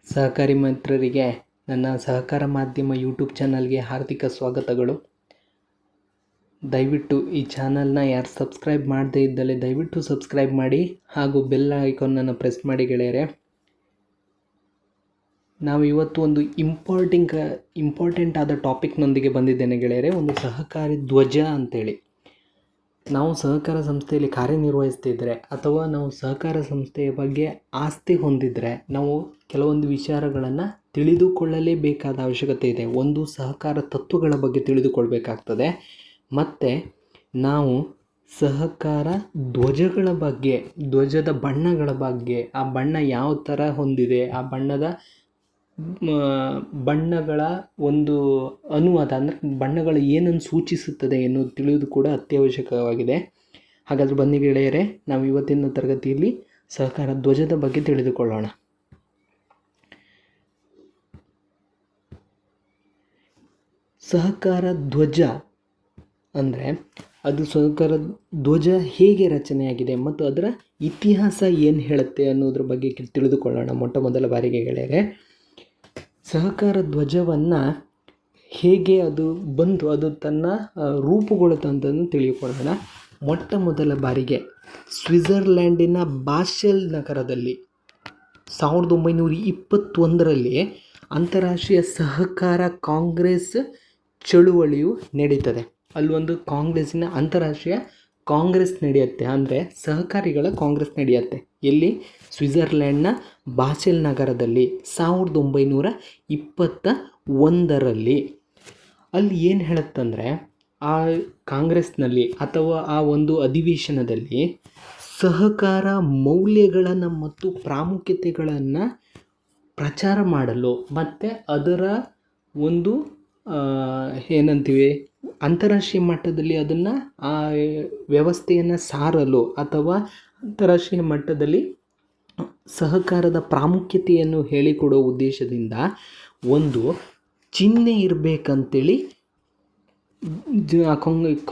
ಸಹಕಾರಿ ಮಿತ್ರರಿಗೆ ನನ್ನ ಸಹಕಾರ ಮಾಧ್ಯಮ ಯೂಟ್ಯೂಬ್ ಚಾನಲ್ಗೆ ಹಾರ್ದಿಕ ಸ್ವಾಗತಗಳು. ದಯವಿಟ್ಟು ಈ ಚಾನಲ್ನ ಯಾರು ಸಬ್ಸ್ಕ್ರೈಬ್ ಮಾಡದೇ ಇದ್ದಲ್ಲಿ ದಯವಿಟ್ಟು ಸಬ್ಸ್ಕ್ರೈಬ್ ಮಾಡಿ ಹಾಗೂ ಬೆಲ್ ಐಕಾನನ್ನು ಪ್ರೆಸ್ ಮಾಡಿ ಗೆಳೆಯರೆ. ನಾವು ಇವತ್ತು ಒಂದು ಇಂಪಾರ್ಟೆಂಟ್ ಆದ ಟಾಪಿಕ್ನೊಂದಿಗೆ ಬಂದಿದ್ದೇನೆ ಗೆಳೆಯರೆ. ಒಂದು ಸಹಕಾರಿ ಧ್ವಜ ಅಂತೇಳಿ. ನಾವು ಸಹಕಾರ ಸಂಸ್ಥೆಯಲ್ಲಿ ಕಾರ್ಯನಿರ್ವಹಿಸ್ತಿದ್ರೆ ಅಥವಾ ನಾವು ಸಹಕಾರ ಸಂಸ್ಥೆಯ ಬಗ್ಗೆ ಆಸ್ತಿ ಹೊಂದಿದರೆ ನಾವು ಕೆಲವೊಂದು ವಿಚಾರಗಳನ್ನು ತಿಳಿದುಕೊಳ್ಳಲೇಬೇಕಾದ ಅವಶ್ಯಕತೆ ಇದೆ. ಒಂದು ಸಹಕಾರ ತತ್ವಗಳ ಬಗ್ಗೆ ತಿಳಿದುಕೊಳ್ಬೇಕಾಗ್ತದೆ. ಮತ್ತು ನಾವು ಸಹಕಾರ ಧ್ವಜಗಳ ಬಗ್ಗೆ, ಧ್ವಜದ ಬಣ್ಣಗಳ ಬಗ್ಗೆ, ಆ ಬಣ್ಣ ಯಾವ ಥರ ಹೊಂದಿದೆ, ಆ ಬಣ್ಣಗಳ ಒಂದು ಅನುವಾದ ಅಂದರೆ ಬಣ್ಣಗಳು ಏನನ್ನು ಸೂಚಿಸುತ್ತದೆ ಎನ್ನುವುದು ತಿಳಿಯುವುದು ಕೂಡ ಅತ್ಯವಶ್ಯಕವಾಗಿದೆ. ಹಾಗಾದರೆ ಬನ್ನಿ ಗೆಳೆಯರೆ, ನಾವು ಇವತ್ತಿನ ತರಗತಿಯಲ್ಲಿ ಸಹಕಾರ ಧ್ವಜದ ಬಗ್ಗೆ ತಿಳಿದುಕೊಳ್ಳೋಣ. ಸಹಕಾರ ಧ್ವಜ ಅಂದರೆ ಅದು ಸಹಕಾರ ಧ್ವಜ ಹೇಗೆ ರಚನೆಯಾಗಿದೆ ಮತ್ತು ಅದರ ಇತಿಹಾಸ ಏನು ಹೇಳುತ್ತೆ ಅನ್ನೋದ್ರ ಬಗ್ಗೆ ತಿಳಿದುಕೊಳ್ಳೋಣ. ಮೊದಲ ಬಾರಿಗೆ ಗೆಳೆಯರೆ, ಸಹಕಾರ ಧ್ವಜವನ್ನು ಹೇಗೆ ಅದು ಬಂದು ಅದು ತನ್ನ ರೂಪುಗೊಳ್ಳುತ್ತಂತಂದು ತಿಳಿದುಕೊಳ್ಳೋಣ. ಮೊದಲ ಬಾರಿಗೆ ಸ್ವಿಟ್ಜರ್ಲ್ಯಾಂಡಿನ ಬಾಸೆಲ್ ನಗರದಲ್ಲಿ 1921ರಲ್ಲಿ ಅಂತಾರಾಷ್ಟ್ರೀಯ ಸಹಕಾರ ಕಾಂಗ್ರೆಸ್ ಚಳುವಳಿಯು ನಡೀತದೆ. ಅಲ್ಲೊಂದು ಅಂತಾರಾಷ್ಟ್ರೀಯ ಕಾಂಗ್ರೆಸ್ ನಡೆಯುತ್ತೆ, ಅಂದರೆ ಸಹಕಾರಿಗಳ ಕಾಂಗ್ರೆಸ್ ನಡೆಯುತ್ತೆ. ಎಲ್ಲಿ? ಸ್ವಿಟ್ಜರ್ಲ್ಯಾಂಡ್ನ ಬಾಸೆಲ್ ನಗರದಲ್ಲಿ 1921ರಲ್ಲಿ. ಅಲ್ಲಿ ಏನು ಹೇಳುತ್ತಂದರೆ ಆ ಕಾಂಗ್ರೆಸ್ನಲ್ಲಿ ಅಥವಾ ಆ ಒಂದು ಅಧಿವೇಶನದಲ್ಲಿ ಸಹಕಾರ ಮೌಲ್ಯಗಳನ್ನು ಮತ್ತು ಪ್ರಾಮುಖ್ಯತೆಗಳನ್ನು ಪ್ರಚಾರ ಮಾಡಲು ಮತ್ತು ಅದರ ಒಂದು ಏನಂತೀವಿ ಅಂತಾರಾಷ್ಟ್ರೀಯ ಮಟ್ಟದಲ್ಲಿ ಅದನ್ನು ಆ ವ್ಯವಸ್ಥೆಯನ್ನು ಸಾರಲು ಅಥವಾ ಅಂತಾರಾಷ್ಟ್ರೀಯ ಮಟ್ಟದಲ್ಲಿ ಸಹಕಾರದ ಪ್ರಾಮುಖ್ಯತೆಯನ್ನು ಹೇಳಿಕೊಡೋ ಉದ್ದೇಶದಿಂದ ಒಂದು ಚಿಹ್ನೆ ಇರಬೇಕಂತೇಳಿ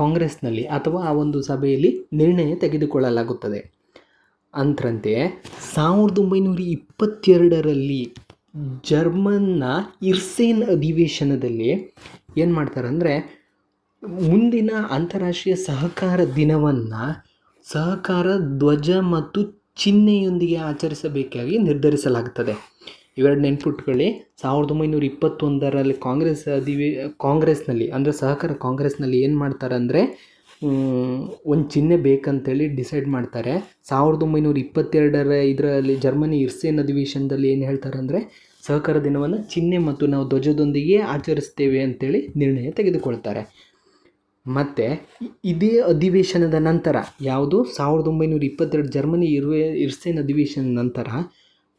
ಕಾಂಗ್ರೆಸ್ನಲ್ಲಿ ಅಥವಾ ಆ ಒಂದು ಸಭೆಯಲ್ಲಿ ನಿರ್ಣಯ ತೆಗೆದುಕೊಳ್ಳಲಾಗುತ್ತದೆ. ಅದರಂತೆ 1922ರಲ್ಲಿ ಜರ್ಮನ್ನ ಇರ್ಸೇನ್ ಅಧಿವೇಶನದಲ್ಲಿ ಏನು ಮಾಡ್ತಾರೆ ಅಂದರೆ ಮುಂದಿನ ಅಂತಾರಾಷ್ಟ್ರೀಯ ಸಹಕಾರ ದಿನವನ್ನು ಸಹಕಾರ ಧ್ವಜ ಮತ್ತು ಚಿಹ್ನೆಯೊಂದಿಗೆ ಆಚರಿಸಬೇಕಾಗಿ ನಿರ್ಧರಿಸಲಾಗುತ್ತದೆ. ಇವೆರಡು ನೆನ್ಪಿಟ್ಕೊಳ್ಳಿ. 1921ರಲ್ಲಿ ಕಾಂಗ್ರೆಸ್ನಲ್ಲಿ ಅಂದರೆ ಸಹಕಾರ ಕಾಂಗ್ರೆಸ್ನಲ್ಲಿ ಏನು ಮಾಡ್ತಾರೆ ಅಂದರೆ ಒಂದು ಚಿಹ್ನೆ ಬೇಕಂತೇಳಿ ಡಿಸೈಡ್ ಮಾಡ್ತಾರೆ. 1922ರ ಇದರಲ್ಲಿ ಜರ್ಮನಿ ಇರ್ಸೇನ್ ಅಧಿವೇಶನದಲ್ಲಿ ಏನು ಹೇಳ್ತಾರೆ ಅಂದರೆ ಸಹಕಾರ ದಿನವನ್ನು ಚಿಹ್ನೆ ಮತ್ತು ನಾವು ಧ್ವಜದೊಂದಿಗೆ ಆಚರಿಸ್ತೇವೆ ಅಂತೇಳಿ ನಿರ್ಣಯ ತೆಗೆದುಕೊಳ್ತಾರೆ. ಮತ್ತು ಇದೇ ಅಧಿವೇಶನದ ನಂತರ ಯಾವುದು 1922 ಜರ್ಮನಿ ಇರ್ಸೇನ್ ಅಧಿವೇಶನ ನಂತರ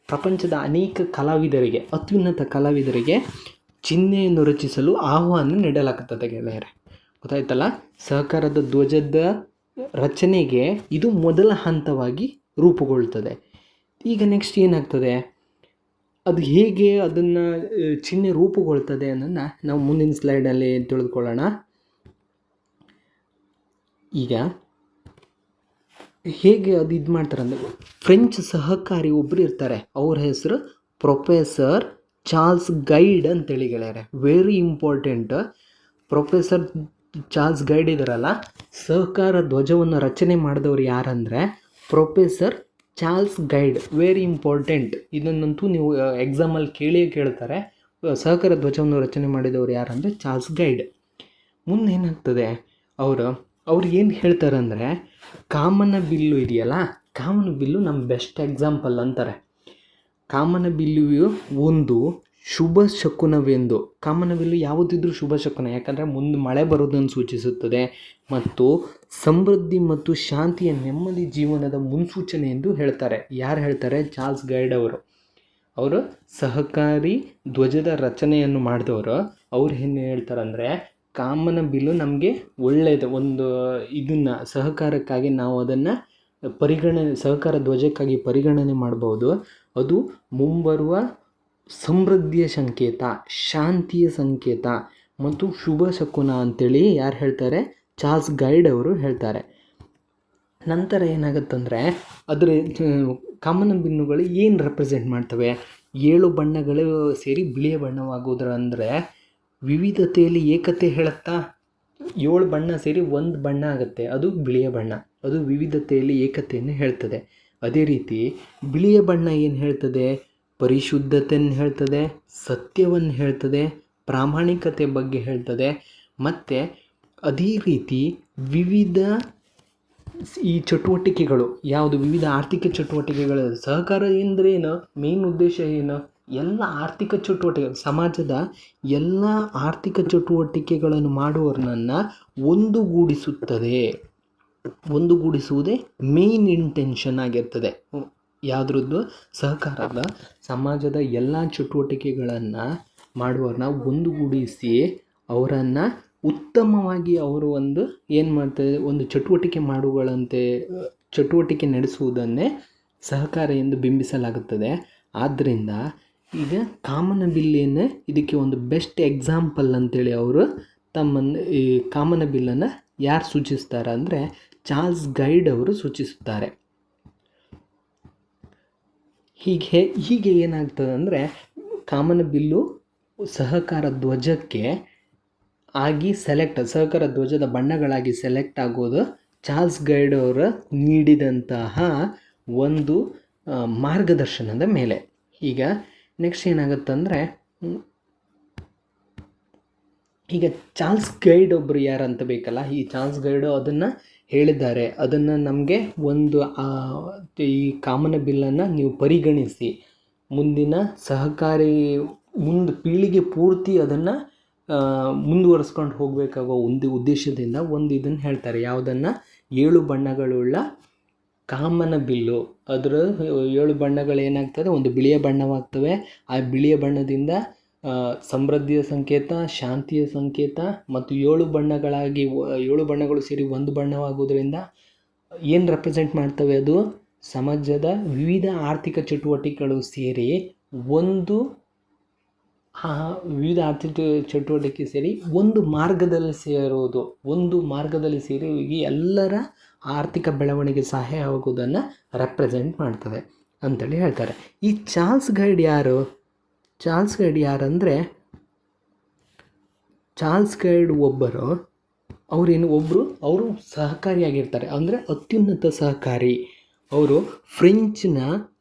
ಪ್ರಪಂಚದ ಅನೇಕ ಕಲಾವಿದರಿಗೆ, ಅತ್ಯುನ್ನತ ಕಲಾವಿದರಿಗೆ ಚಿಹ್ನೆಯನ್ನು ರಚಿಸಲು ಆಹ್ವಾನ ನೀಡಲಾಗುತ್ತದೆ ಗೆಳೆಯರೆ. ಗೊತ್ತಾಯ್ತಲ್ಲ? ಸಹಕಾರದ ಧ್ವಜದ ರಚನೆಗೆ ಇದು ಮೊದಲ ಹಂತವಾಗಿ ರೂಪುಗೊಳ್ಳುತ್ತದೆ. ಈಗ ನೆಕ್ಸ್ಟ್ ಏನಾಗ್ತದೆ, ಅದು ಹೇಗೆ ಅದನ್ನು ಚಿಹ್ನೆ ರೂಪುಗೊಳ್ತದೆ ಅನ್ನೋದನ್ನ ನಾವು ಮುಂದಿನ ಸ್ಲೈಡಲ್ಲಿ ತಿಳಿದುಕೊಳ್ಳೋಣ. ಈಗ ಹೇಗೆ ಅದು ಇದು ಮಾಡ್ತಾರೆ ಅಂದರೆ ಫ್ರೆಂಚ್ ಸಹಕಾರಿ ಒಬ್ಬರು ಇರ್ತಾರೆ, ಅವ್ರ ಹೆಸರು ಪ್ರೊಫೆಸರ್ ಚಾರ್ಲ್ಸ್ ಗೈಡ್ ಅಂತೇಳಿ ಗೆಳೆಯರೆ. Very important. Professor Charles Gide ಇದ್ದಾರಲ್ಲ, ಸಹಕಾರ ಧ್ವಜವನ್ನು ರಚನೆ ಮಾಡಿದವರು ಯಾರಂದರೆ professor Charles Gide. Very important. ಇದನ್ನಂತೂ ನೀವು ಎಕ್ಸಾಮಲ್ಲಿ ಕೇಳ್ತಾರೆ. ಸಹಕಾರ ಧ್ವಜವನ್ನು ರಚನೆ ಮಾಡಿದವರು ಯಾರಂದರೆ ಚಾರ್ಲ್ಸ್ ಗೈಡ್. ಮುಂದೆ ಏನಾಗ್ತದೆ, ಅವ್ರು ಏನು ಹೇಳ್ತಾರೆ ಅಂದರೆ ಕಾಮನ ಬಿಲ್ಲು ಇದೆಯಲ್ಲ, ಕಾಮನ ಬಿಲ್ಲು ನಮ್ಮ ಬೆಸ್ಟ್ ಎಕ್ಸಾಂಪಲ್ ಅಂತಾರೆ. ಕಾಮನ ಬಿಲ್ಲು ಒಂದು ಶುಭ ಶಕುನವೆಂದು. ಕಾಮನ ಬಿಲ್ಲು ಯಾವುದಿದ್ರೂ ಶುಭ ಶಕುನ, ಯಾಕಂದರೆ ಮುಂದೆ ಮಳೆ ಬರೋದನ್ನು ಸೂಚಿಸುತ್ತದೆ ಮತ್ತು ಸಮೃದ್ಧಿ ಮತ್ತು ಶಾಂತಿಯ ನೆಮ್ಮದಿ ಜೀವನದ ಮುನ್ಸೂಚನೆ ಎಂದು ಹೇಳ್ತಾರೆ. ಯಾರು ಹೇಳ್ತಾರೆ? ಚಾರ್ಲ್ಸ್ ಗೈಡ್ ಅವರು ಸಹಕಾರಿ ಧ್ವಜದ ರಚನೆಯನ್ನು ಮಾಡಿದವರು. ಅವ್ರು ಏನು ಹೇಳ್ತಾರೆ ಅಂದರೆ ಕಾಮನ ಬಿಲ್ಲು ನಮಗೆ ಒಳ್ಳೆಯದು, ಒಂದು ಇದನ್ನು ಸಹಕಾರಕ್ಕಾಗಿ ನಾವು ಅದನ್ನು ಸಹಕಾರ ಧ್ವಜಕ್ಕಾಗಿ ಪರಿಗಣನೆ ಮಾಡ್ಬೋದು. ಅದು ಮುಂಬರುವ ಸಮೃದ್ಧಿಯ ಸಂಕೇತ, ಶಾಂತಿಯ ಸಂಕೇತ ಮತ್ತು ಶುಭ ಶಕುನ ಅಂತೇಳಿ ಯಾರು ಹೇಳ್ತಾರೆ? ಚಾರ್ಲ್ಸ್ ಗೈಡ್ ಅವರು ಹೇಳ್ತಾರೆ. ನಂತರ ಏನಾಗುತ್ತಂದರೆ ಅದರ ಕಾಮನ ಬಿಲ್ಲುಗಳು ಏನು ರೆಪ್ರೆಸೆಂಟ್ ಮಾಡ್ತವೆ? 7 ಬಣ್ಣಗಳು ಸೇರಿ ಬಿಳಿಯ ಬಣ್ಣವಾಗುವುದರ ಅಂದರೆ ವಿವಿಧತೆಯಲ್ಲಿ ಏಕತೆ ಹೇಳುತ್ತಾ. 7 ಬಣ್ಣ ಸೇರಿ ಒಂದು ಬಣ್ಣ ಆಗುತ್ತೆ, ಅದು ಬಿಳಿಯ ಬಣ್ಣ. ಅದು ವಿವಿಧತೆಯಲ್ಲಿ ಏಕತೆಯನ್ನು ಹೇಳ್ತದೆ. ಅದೇ ರೀತಿ ಬಿಳಿಯ ಬಣ್ಣ ಏನು ಹೇಳ್ತದೆ? ಪರಿಶುದ್ಧತೆಯನ್ನು ಹೇಳ್ತದೆ, ಸತ್ಯವನ್ನು ಹೇಳ್ತದೆ, ಪ್ರಾಮಾಣಿಕತೆ ಬಗ್ಗೆ ಹೇಳ್ತದೆ. ಮತ್ತು ಅದೇ ರೀತಿ ವಿವಿಧ ಈ ಚಟುವಟಿಕೆಗಳು ಯಾವುದು? ವಿವಿಧ ಆರ್ಥಿಕ ಚಟುವಟಿಕೆಗಳು. ಸಹಕಾರ ಎಂದರೇನು? ಮೇನ್ ಉದ್ದೇಶ ಏನು? ಎಲ್ಲ ಆರ್ಥಿಕ ಚಟುವಟಿಕೆ, ಸಮಾಜದ ಎಲ್ಲ ಆರ್ಥಿಕ ಚಟುವಟಿಕೆಗಳನ್ನು ಮಾಡುವವರನ್ನು ಒಂದುಗೂಡಿಸುತ್ತದೆ. ಒಂದುಗೂಡಿಸುವುದೇ ಮೇನ್ ಇಂಟೆನ್ಷನ್ ಆಗಿರ್ತದೆ. ಯಾವುದ್ರದ್ದು? ಸಹಕಾರದ ಸಮಾಜದ ಎಲ್ಲ ಚಟುವಟಿಕೆಗಳನ್ನು ಮಾಡುವವರನ್ನ ಒಂದುಗೂಡಿಸಿ ಅವರನ್ನು ಉತ್ತಮವಾಗಿ ಅವರು ಏನು ಮಾಡ್ತಾರೆ, ಒಂದು ಚಟುವಟಿಕೆ ಚಟುವಟಿಕೆ ನಡೆಸುವುದನ್ನೇ ಸಹಕಾರ ಎಂದು ಬಿಂಬಿಸಲಾಗುತ್ತದೆ. ಆದ್ದರಿಂದ ಈಗ ಕಾಮನಬಿಲ್ಲಿನ ಇದಕ್ಕೆ ಒಂದು ಬೆಸ್ಟ್ ಎಕ್ಸಾಂಪಲ್ ಅಂತೇಳಿ ಅವರು ಈ ಕಾಮನಬಿಲ್ಲನ್ನು ಯಾರು ಸೂಚಿಸ್ತಾರೆ ಅಂದರೆ ಚಾರ್ಲ್ಸ್ ಗೈಡ್ ಅವರು ಸೂಚಿಸುತ್ತಾರೆ. ಹೀಗೆ ಏನಾಗ್ತದೆ ಅಂದರೆ ಕಾಮನಬಿಲ್ಲು ಸಹಕಾರ ಧ್ವಜಕ್ಕೆ ಆಗಿ ಸಹಕಾರ ಧ್ವಜದ ಬಣ್ಣಗಳಾಗಿ ಸೆಲೆಕ್ಟ್ ಆಗೋದು ಚಾರ್ಲ್ಸ್ ಗೈಡ್ ಅವರು ನೀಡಿದಂತಹ ಒಂದು ಮಾರ್ಗದರ್ಶನದ ಮೇಲೆ. ಈಗ ನೆಕ್ಸ್ಟ್ ಏನಾಗುತ್ತಂದರೆ, ಈಗ ಚಾರ್ಲ್ಸ್ ಗೈಡ್ ಒಬ್ಬರು ಯಾರಂತ ಬೇಕಲ್ಲ. ಈ ಚಾರ್ಲ್ಸ್ ಗೈಡು ಅದನ್ನು ಹೇಳಿದ್ದಾರೆ. ಅದನ್ನು ನಮಗೆ ಈ ಕಾಮನಬಿಲ್ಲನ್ನು ನೀವು ಪರಿಗಣಿಸಿ ಮುಂದಿನ ಮುಂದೆ ಪೀಳಿಗೆ ಪೂರ್ತಿ ಅದನ್ನು ಮುಂದುವರಿಸ್ಕೊಂಡು ಹೋಗಬೇಕಾಗೋ ಒಂದು ಉದ್ದೇಶದಿಂದ ಇದನ್ನು ಹೇಳ್ತಾರೆ. ಯಾವುದನ್ನು? 7 ಬಣ್ಣಗಳುಳ್ಳ ಕಾಮನಬಿಲ್ಲು. ಅದರ 7 ಬಣ್ಣಗಳು ಏನಾಗ್ತದೆ? ಒಂದು ಬಿಳಿಯ ಬಣ್ಣವಾಗ್ತವೆ. ಆ ಬಿಳಿಯ ಬಣ್ಣದಿಂದ ಸಮೃದ್ಧಿಯ ಸಂಕೇತ, ಶಾಂತಿಯ ಸಂಕೇತ ಮತ್ತು 7 ಬಣ್ಣಗಳು ಸೇರಿ ಒಂದು ಬಣ್ಣವಾಗುವುದರಿಂದ ಏನು ರೆಪ್ರೆಸೆಂಟ್ ಮಾಡ್ತವೆ? ಅದು ಸಮಾಜದ ವಿವಿಧ ಆರ್ಥಿಕ ಚಟುವಟಿಕೆಗಳು ಸೇರಿ ಒಂದು ಮಾರ್ಗದಲ್ಲಿ ಸೇರೋದು. ಒಂದು ಮಾರ್ಗದಲ್ಲಿ ಸೇರಿ ಎಲ್ಲರ ಆರ್ಥಿಕ ಬೆಳವಣಿಗೆ ಸಹಾಯವಾಗುವುದನ್ನು ರೆಪ್ರೆಸೆಂಟ್ ಮಾಡ್ತದೆ ಅಂತೇಳಿ ಹೇಳ್ತಾರೆ. ಈ ಚಾರ್ಲ್ಸ್ ಗೈಡ್ ಯಾರು? ಚಾರ್ಲ್ಸ್ ಗೈಡ್ ಯಾರಂದರೆ, ಚಾರ್ಲ್ಸ್ ಗೈಡ್ ಅವರು ಸಹಕಾರಿಯಾಗಿರ್ತಾರೆ. ಅಂದರೆ ಅತ್ಯುನ್ನತ ಸಹಕಾರಿ. ಅವರು ಫ್ರೆಂಚ್ನ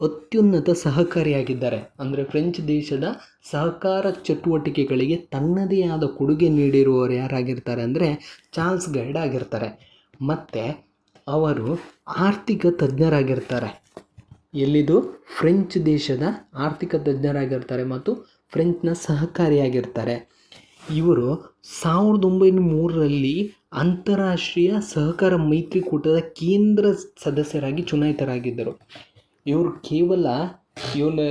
ಅತ್ಯುನ್ನತ ಸಹಕಾರಿಯಾಗಿದ್ದಾರೆ. ಅಂದರೆ ಫ್ರೆಂಚ್ ದೇಶದ ಸಹಕಾರ ಚಟುವಟಿಕೆಗಳಿಗೆ ತನ್ನದೇ ಆದ ಕೊಡುಗೆ ನೀಡಿರುವವರು ಯಾರಾಗಿರ್ತಾರೆ ಅಂದರೆ ಚಾರ್ಲ್ಸ್ ಗೈಡ್ ಆಗಿರ್ತಾರೆ. ಮತ್ತು ಅವರು ಆರ್ಥಿಕ ತಜ್ಞರಾಗಿರ್ತಾರೆ. ಎಲ್ಲಿದು? ಫ್ರೆಂಚ್ ದೇಶದ ಆರ್ಥಿಕ ತಜ್ಞರಾಗಿರ್ತಾರೆ ಮತ್ತು ಫ್ರೆಂಚ್ನ ಸಹಕಾರಿಯಾಗಿರ್ತಾರೆ. ಇವರು 1903ರಲ್ಲಿ ಅಂತಾರಾಷ್ಟ್ರೀಯ ಸಹಕಾರ ಮೈತ್ರಿಕೂಟದ ಕೇಂದ್ರ ಸದಸ್ಯರಾಗಿ ಚುನಾಯಿತರಾಗಿದ್ದರು. ಇವರು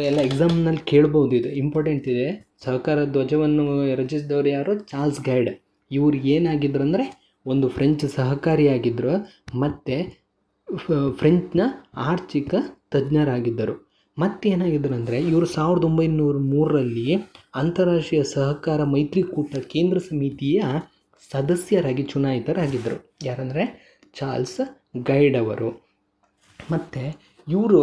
ಎಲ್ಲ ಎಕ್ಸಾಮ್ನಲ್ಲಿ ಕೇಳ್ಬೋದು. ಇದು ಇಂಪಾರ್ಟೆಂಟ್ ಇದೆ. ಸಹಕಾರ ಧ್ವಜವನ್ನು ರಚಿಸಿದವರು ಯಾರು? Charles guide. ಇವ್ರು ಏನಾಗಿದ್ರು ಅಂದರೆ ಒಂದು ಫ್ರೆಂಚ್ ಸಹಕಾರಿಯಾಗಿದ್ದರು ಮತ್ತು ಫ್ರೆಂಚ್ನ ಆರ್ಥಿಕ ತಜ್ಞರಾಗಿದ್ದರು. ಮತ್ತೇನಾಗಿದ್ರು ಅಂದರೆ ಇವರು 1903ರಲ್ಲಿ ಅಂತಾರಾಷ್ಟ್ರೀಯ ಸಹಕಾರ ಮೈತ್ರಿಕೂಟ ಕೇಂದ್ರ ಸಮಿತಿಯ ಸದಸ್ಯರಾಗಿ ಚುನಾಯಿತರಾಗಿದ್ದರು. ಯಾರಂದರೆ ಚಾರ್ಲ್ಸ್ ಗೈಡ್ ಅವರು. ಮತ್ತು ಇವರು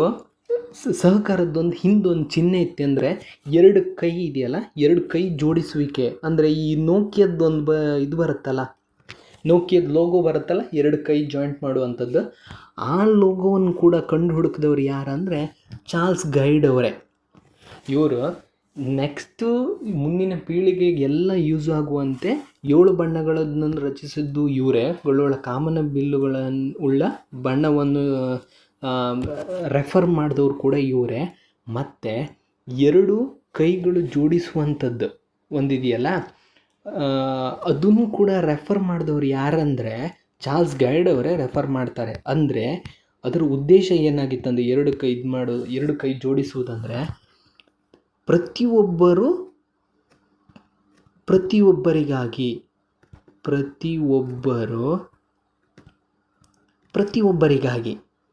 ಸಹಕಾರದ್ದೊಂದು ಹಿಂದೊಂದು ಚಿಹ್ನೆ ಇತ್ತು ಅಂದರೆ 2 ಕೈ ಇದೆಯಲ್ಲ, 2 ಕೈ ಜೋಡಿಸುವಿಕೆ. ಅಂದರೆ ಈ ನೋಕಿಯದ್ದೊಂದು ಇದು ಬರುತ್ತಲ್ಲ, ನೋಕಿಯದ ಲೋಗೋ ಬರುತ್ತಲ್ಲ, 2 ಕೈ ಜಾಯಿಂಟ್ ಮಾಡುವಂಥದ್ದು. ಆ ಲೋಗೋವನ್ನು ಕೂಡ ಕಂಡು ಹುಡುಕಿದವರು ಯಾರಂದರೆ ಚಾರ್ಲ್ಸ್ ಗೈಡ್ ಅವರೇ. ಇವರು ನೆಕ್ಸ್ಟು ಮುಂದಿನ ಪೀಳಿಗೆಗೆ ಎಲ್ಲ ಯೂಸ್ ಆಗುವಂತೆ 7 ಬಣ್ಣಗಳನ್ನು ರಚಿಸಿದ್ದು ಇವರೇ. ಕಾಮನಬಿಲ್ಲುಗಳ ಬಣ್ಣವನ್ನು ರೆಫರ್ ಮಾಡಿದವರು ಕೂಡ ಇವರೇ. ಮತ್ತು 2 ಕೈಗಳು ಜೋಡಿಸುವಂಥದ್ದು ಒಂದಿದೆಯಲ್ಲ, ಅದನ್ನು ಕೂಡ ರೆಫರ್ ಮಾಡಿದವರು ಯಾರಂದರೆ ಚಾರ್ಲ್ಸ್ ಗೈಡ್ ಅವರೇ ರೆಫರ್ ಮಾಡ್ತಾರೆ. ಅಂದರೆ ಅದರ ಉದ್ದೇಶ ಏನಾಗಿತ್ತಂದರೆ 2 ಕೈ ಜೋಡಿಸುವುದಂದರೆ ಪ್ರತಿಯೊಬ್ಬರಿಗಾಗಿ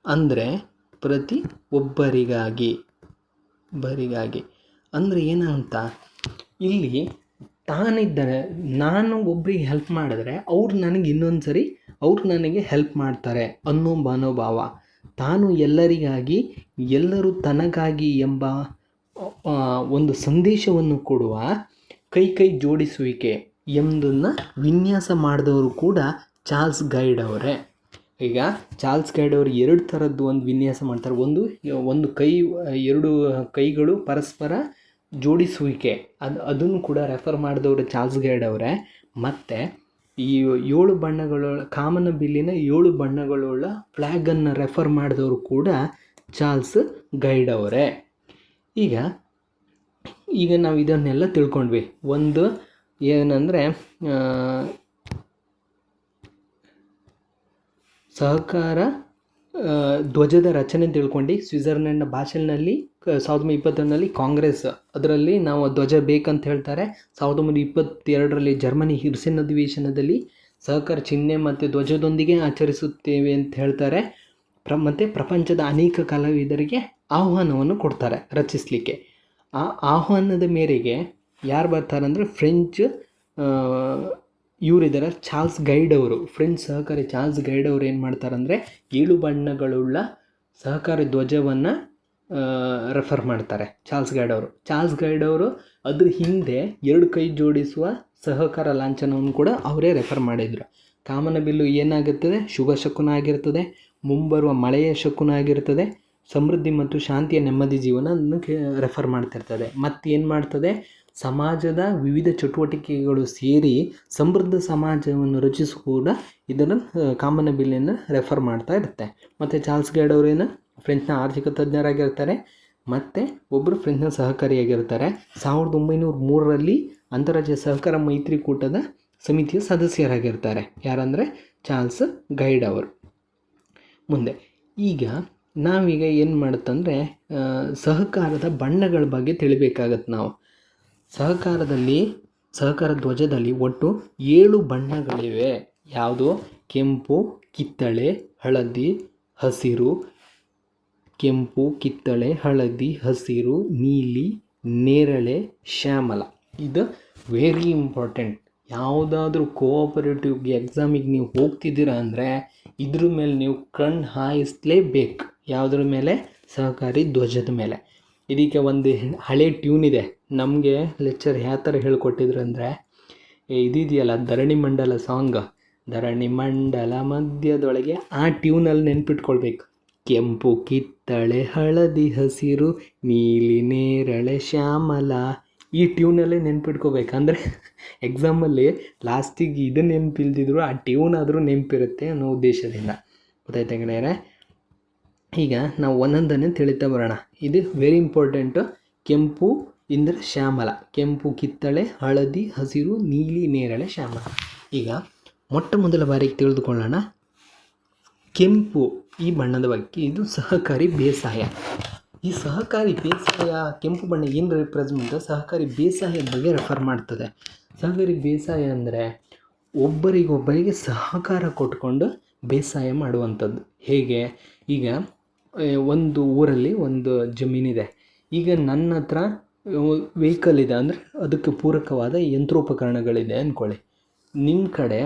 ಅಂದರೆ ಅಂದರೆ ಏನಂತ, ಇಲ್ಲಿ ತಾನಿದ್ದಾರೆ, ನಾನು ಒಬ್ಬರಿಗೆ ಹೆಲ್ಪ್ ಮಾಡಿದ್ರೆ ಅವ್ರು ನನಗೆ ಹೆಲ್ಪ್ ಮಾಡ್ತಾರೆ ಅನ್ನೋ ಮನೋಭಾವ. ತಾನು ಎಲ್ಲರಿಗಾಗಿ, ಎಲ್ಲರೂ ತನಗಾಗಿ ಎಂಬ ಒಂದು ಸಂದೇಶವನ್ನು ಕೊಡುವ ಕೈ ಜೋಡಿಸುವಿಕೆ ಎಂಬುದನ್ನು ವಿನ್ಯಾಸ ಮಾಡಿದವರು ಕೂಡ ಚಾರ್ಲ್ಸ್ ಗೈಡ್ ಅವರೇ. ಈಗ ಚಾರ್ಲ್ಸ್ ಗೈಡ್ ಅವರು 2 ಥರದ್ದು ಒಂದು ವಿನ್ಯಾಸ ಮಾಡ್ತಾರೆ. ಒಂದು ಎರಡು ಕೈಗಳು ಪರಸ್ಪರ ಜೋಡಿಸುವಿಕೆ ಅದನ್ನು ಕೂಡ ರೆಫರ್ ಮಾಡಿದವರು ಚಾರ್ಲ್ಸ್ ಗೈಡ್ ಅವರೇ. ಮತ್ತು ಈ 7 ಬಣ್ಣಗಳ ಕಾಮನಬಿಲ್ಲಿನ 7 ಬಣ್ಣಗಳುಳ್ಳ ಫ್ಲ್ಯಾಗನ್ನು ರೆಫರ್ ಮಾಡಿದವರು ಕೂಡ ಚಾರ್ಲ್ಸ್ ಗೈಡ್ ಅವರೇ. ಈಗ ನಾವು ಇದನ್ನೆಲ್ಲ ತಿಳ್ಕೊಂಡ್ವಿ. ಒಂದು ಏನಂದರೆ ಸಹಕಾರ ಧ್ವಜದ ರಚನೆ ತಿಳ್ಕೊಂಡು ಸ್ವಿಟ್ಜರ್ಲೆಂಡ್ನ ಬಾಸೆಲ್ನಲ್ಲಿ 1922ರಲ್ಲಿ ಕಾಂಗ್ರೆಸ್ ಅದರಲ್ಲಿ ನಾವು ಧ್ವಜ ಬೇಕಂತ ಹೇಳ್ತಾರೆ. 1922ರಲ್ಲಿ ಜರ್ಮನಿ ಹಿರ್ಸೆನ್ ಅಧಿವೇಶನದಲ್ಲಿ ಸಹಕಾರ ಚಿಹ್ನೆ ಮತ್ತು ಧ್ವಜದೊಂದಿಗೆ ಆಚರಿಸುತ್ತೇವೆ ಅಂತ ಹೇಳ್ತಾರೆ. ಮತ್ತು ಪ್ರಪಂಚದ ಅನೇಕ ಕಲಾವಿದರಿಗೆ ಆಹ್ವಾನವನ್ನು ಕೊಡ್ತಾರೆ ರಚಿಸಲಿಕ್ಕೆ. ಆ ಆಹ್ವಾನದ ಮೇರೆಗೆ ಯಾರು ಬರ್ತಾರೆ ಅಂದರೆ ಫ್ರೆಂಚ್ ಇವರಿದ್ದಾರೆ ಚಾರ್ಲ್ಸ್ ಗೈಡ್ ಅವರು. ಫ್ರೆಂಚ್ ಸಹಕಾರಿ ಚಾರ್ಲ್ಸ್ ಗೈಡ್ ಅವರು ಏನು ಮಾಡ್ತಾರಂದರೆ 7 ಬಣ್ಣಗಳುಳ್ಳ ಸಹಕಾರಿ ಧ್ವಜವನ್ನು ರೆಫರ್ ಮಾಡ್ತಾರೆ ಚಾರ್ಲ್ಸ್ ಗೈಡ್ ಅವರು. ಅದ್ರ ಹಿಂದೆ 2 ಕೈ ಜೋಡಿಸುವ ಸಹಕಾರ ಲಾಂಛನವನ್ನು ಕೂಡ ಅವರೇ ರೆಫರ್ ಮಾಡಿದರು. ಕಾಮನಬಿಲ್ಲು ಏನಾಗುತ್ತದೆ, ಶುಭ ಶಕುನ ಆಗಿರ್ತದೆ, ಮುಂಬರುವ ಮಳೆಯ ಶಕುನ ಆಗಿರ್ತದೆ, ಸಮೃದ್ಧಿ ಮತ್ತು ಶಾಂತಿಯ ನೆಮ್ಮದಿ ಜೀವನ ಅದನ್ನು ರೆಫರ್ ಮಾಡ್ತಿರ್ತದೆ. ಮತ್ತು ಏನು ಮಾಡ್ತದೆ, ಸಮಾಜದ ವಿವಿಧ ಚಟುವಟಿಕೆಗಳು ಸೇರಿ ಸಮೃದ್ಧ ಸಮಾಜವನ್ನು ರಚಿಸು ಕೂಡ ಇದನ್ನು ಕಾಮನಬಿಲ್ಲನ್ನು ರೆಫರ್ ಮಾಡ್ತಾ ಇರುತ್ತೆ. ಮತ್ತು ಚಾರ್ಲ್ಸ್ ಗೈಡ್ ಅವರೇನು ಫ್ರೆಂಚ್ನ ಆರ್ಥಿಕ ತಜ್ಞರಾಗಿರ್ತಾರೆ ಮತ್ತು ಒಬ್ಬರು ಫ್ರೆಂಚ್ನ ಸಹಕಾರಿಯಾಗಿರ್ತಾರೆ. 1903ರಲ್ಲಿ ಅಂತಾರಾಜ್ಯ ಸಹಕಾರ ಮೈತ್ರಿಕೂಟದ ಸಮಿತಿಯ ಸದಸ್ಯರಾಗಿರ್ತಾರೆ. ಯಾರಂದರೆ ಚಾರ್ಲ್ಸ್ ಗೈಡ್ ಅವರು. ಮುಂದೆ ಈಗ ನಾವೀಗ ಏನು ಮಾಡುತ್ತಂದರೆ ಸಹಕಾರದ ಬಣ್ಣಗಳ ಬಗ್ಗೆ ತಿಳಿಬೇಕಾಗತ್ತೆ ನಾವು. ಸಹಕಾರ ಧ್ವಜದಲ್ಲಿ ಒಟ್ಟು 7 ಬಣ್ಣಗಳಿವೆ. ಯಾವುದು? ಕೆಂಪು, ಕಿತ್ತಳೆ, ಹಳದಿ, ಹಸಿರು, ಕೆಂಪು, ಕಿತ್ತಳೆ, ಹಳದಿ, ಹಸಿರು, ನೀಲಿ, ನೇರಳೆ, ಶ್ಯಾಮಲ. ಇದು ವೆರಿ ಇಂಪಾರ್ಟೆಂಟ್. ಯಾವುದಾದ್ರೂ ಕೋಆಪರೇಟಿವ್ ಎಕ್ಸಾಮಿಗೆ ನೀವು ಹೋಗ್ತಿದ್ದೀರಾ ಅಂದರೆ ಇದ್ರ ಮೇಲೆ ನೀವು ಕಣ್ಣು ಹಾಯಿಸಲೇಬೇಕು. ಯಾವುದ್ರ ಮೇಲೆ? ಸಹಕಾರಿ ಧ್ವಜದ ಮೇಲೆ. ಇದಕ್ಕೆ ಒಂದು ಹಳೆ ಟ್ಯೂನ್ ಇದೆ. ನಮಗೆ ಲೆಕ್ಚರ್ ಯಾವ ಥರ ಹೇಳ್ಕೊಟ್ಟಿದ್ರು ಅಂದರೆ ಇದೆಯಲ್ಲ ಧರಣಿ ಮಂಡಲ ಸಾಂಗ್, ಧರಣಿ ಮಂಡಲ ಮಧ್ಯದೊಳಗೆ ಆ ಟ್ಯೂನಲ್ಲಿ ನೆನ್ಪಿಟ್ಕೊಳ್ಬೇಕು. ಕೆಂಪು, ಕಿತ್ತಳೆ, ಹಳದಿ, ಹಸಿರು, ನೀಲಿ, ನೇರಳೆ, ಶ್ಯಾಮಲ. ಈ ಟ್ಯೂನಲ್ಲೇ ನೆನ್ಪಿಟ್ಕೋಬೇಕಂದ್ರೆ ಎಕ್ಸಾಮಲ್ಲಿ ಲಾಸ್ಟಿಗೆ ಇದನ್ನು ನೆನಪಿಲ್ದಿದ್ರು ಆ ಟ್ಯೂನ್ ಆದರೂ ನೆನಪಿರುತ್ತೆ ಅನ್ನೋ ಉದ್ದೇಶದಿಂದ. ಗೊತ್ತಾಯ್ತಾ ಗೆಳೆಯರೆ? ಈಗ ನಾವು ಒಂದೊಂದನ್ನೇ ತಿಳಿತಾ ಬರೋಣ. ಇದು ವೆರಿ ಇಂಪಾರ್ಟೆಂಟು. ಕೆಂಪು ಅಂದರೆ ಶ್ಯಾಮಲ. ಕೆಂಪು, ಕಿತ್ತಳೆ, ಹಳದಿ, ಹಸಿರು, ನೀಲಿ, ನೇರಳೆ, ಶ್ಯಾಮಲ. ಈಗ ಮೊಟ್ಟ ಮೊದಲ ಬಾರಿಗೆ ತಿಳಿದುಕೊಳ್ಳೋಣ ಕೆಂಪು ಈ ಬಣ್ಣದ ಬಗ್ಗೆ. ಇದು ಸಹಕಾರಿ ಬೇಸಾಯ. ಈ ಸಹಕಾರಿ ಬೇಸಾಯ ಕೆಂಪು ಬಣ್ಣ ಏನು ರಿಪ್ರೆಸೆಂಟ್ ಸಹಕಾರಿ ಬೇಸಾಯದ ಬಗ್ಗೆ ರೆಫರ್ ಮಾಡ್ತದೆ. ಸಹಕಾರಿ ಬೇಸಾಯ ಅಂದರೆ ಒಬ್ಬರಿಗೊಬ್ಬರಿಗೆ ಸಹಕಾರ ಕೊಟ್ಕೊಂಡು ಬೇಸಾಯ ಮಾಡುವಂಥದ್ದು. ಹೇಗೆ? ಈಗ ಒಂದು ಊರಲ್ಲಿ ಒಂದು ಜಮೀನಿದೆ. ಈಗ ನನ್ನ ಹತ್ರ ವೆಹಿಕಲ್ ಇದೆ ಅಂದರೆ ಅದಕ್ಕೆ ಪೂರಕವಾದ ಯಂತ್ರೋಪಕರಣಗಳಿದೆ ಅಂದ್ಕೊಳ್ಳಿ. ನಿಮ್ಮ ಕಡೆ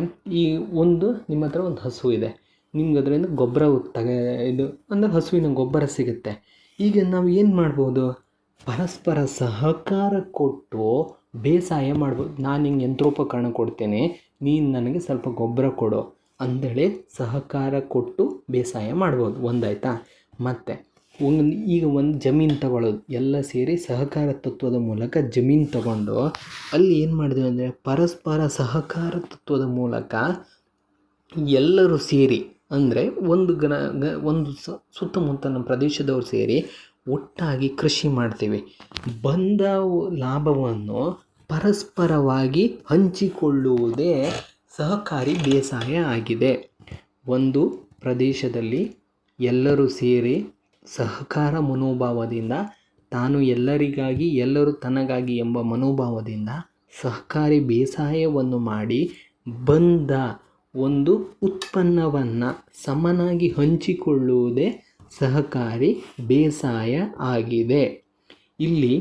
ನಿಮ್ಮ ಹತ್ರ ಒಂದು ಹಸು ಇದೆ. ನಿಮ್ಗೆ ಅದರಿಂದ ಗೊಬ್ಬರ ಇದು ಅಂದರೆ ಹಸುವಿನ ಗೊಬ್ಬರ ಸಿಗುತ್ತೆ. ಈಗ ನಾವು ಏನು ಮಾಡ್ಬೋದು? ಪರಸ್ಪರ ಸಹಕಾರ ಕೊಟ್ಟು ಬೇಸಾಯ ಮಾಡ್ಬೋದು. ನಾನು ಹಿಂಗೆ ಯಂತ್ರೋಪಕರಣ ಕೊಡ್ತೇನೆ, ನೀನು ನನಗೆ ಸ್ವಲ್ಪ ಗೊಬ್ಬರ ಕೊಡು ಅಂದೇಳಿ ಸಹಕಾರ ಕೊಟ್ಟು ಬೇಸಾಯ ಮಾಡ್ಬೋದು. ಒಂದಾಯ್ತಾ? ಮತ್ತು ಈಗ ಒಂದು ಜಮೀನು ತಗೊಳ್ಳೋದು, ಎಲ್ಲ ಸೇರಿ ಸಹಕಾರ ತತ್ವದ ಮೂಲಕ ಜಮೀನು ತಗೊಂಡು ಅಲ್ಲಿ ಏನು ಮಾಡಿದ್ವಿ ಅಂದರೆ ಪರಸ್ಪರ ಸಹಕಾರ ತತ್ವದ ಮೂಲಕ ಎಲ್ಲರೂ ಸೇರಿ ಅಂದರೆ ಒಂದು ಸುತ್ತಮುತ್ತಲಿನ ಪ್ರದೇಶದವರು ಸೇರಿ ಒಟ್ಟಾಗಿ ಕೃಷಿ ಮಾಡ್ತೀವಿ. ಬಂದ ಲಾಭವನ್ನು ಪರಸ್ಪರವಾಗಿ ಹಂಚಿಕೊಳ್ಳುವುದೇ ಸಹಕಾರಿ ಬೇಸಾಯ ಆಗಿದೆ. ಒಂದು ಪ್ರದೇಶದಲ್ಲಿ ಎಲ್ಲರೂ ಸೇರಿ ಸಹಕಾರ ಮನೋಭಾವದಿಂದ, ತಾನು ಎಲ್ಲರಿಗಾಗಿ ಎಲ್ಲರೂ ತನಗಾಗಿ ಎಂಬ ಮನೋಭಾವದಿಂದ ಸಹಕಾರಿ ಬೇಸಾಯವನ್ನು ಮಾಡಿ ಬಂದ ಒಂದು ಉತ್ಪನ್ನವನ್ನು ಸಮನಾಗಿ ಹಂಚಿಕೊಳ್ಳುವುದೇ ಸಹಕಾರಿ ಬೇಸಾಯ ಆಗಿದೆ. ಇಲ್ಲಿ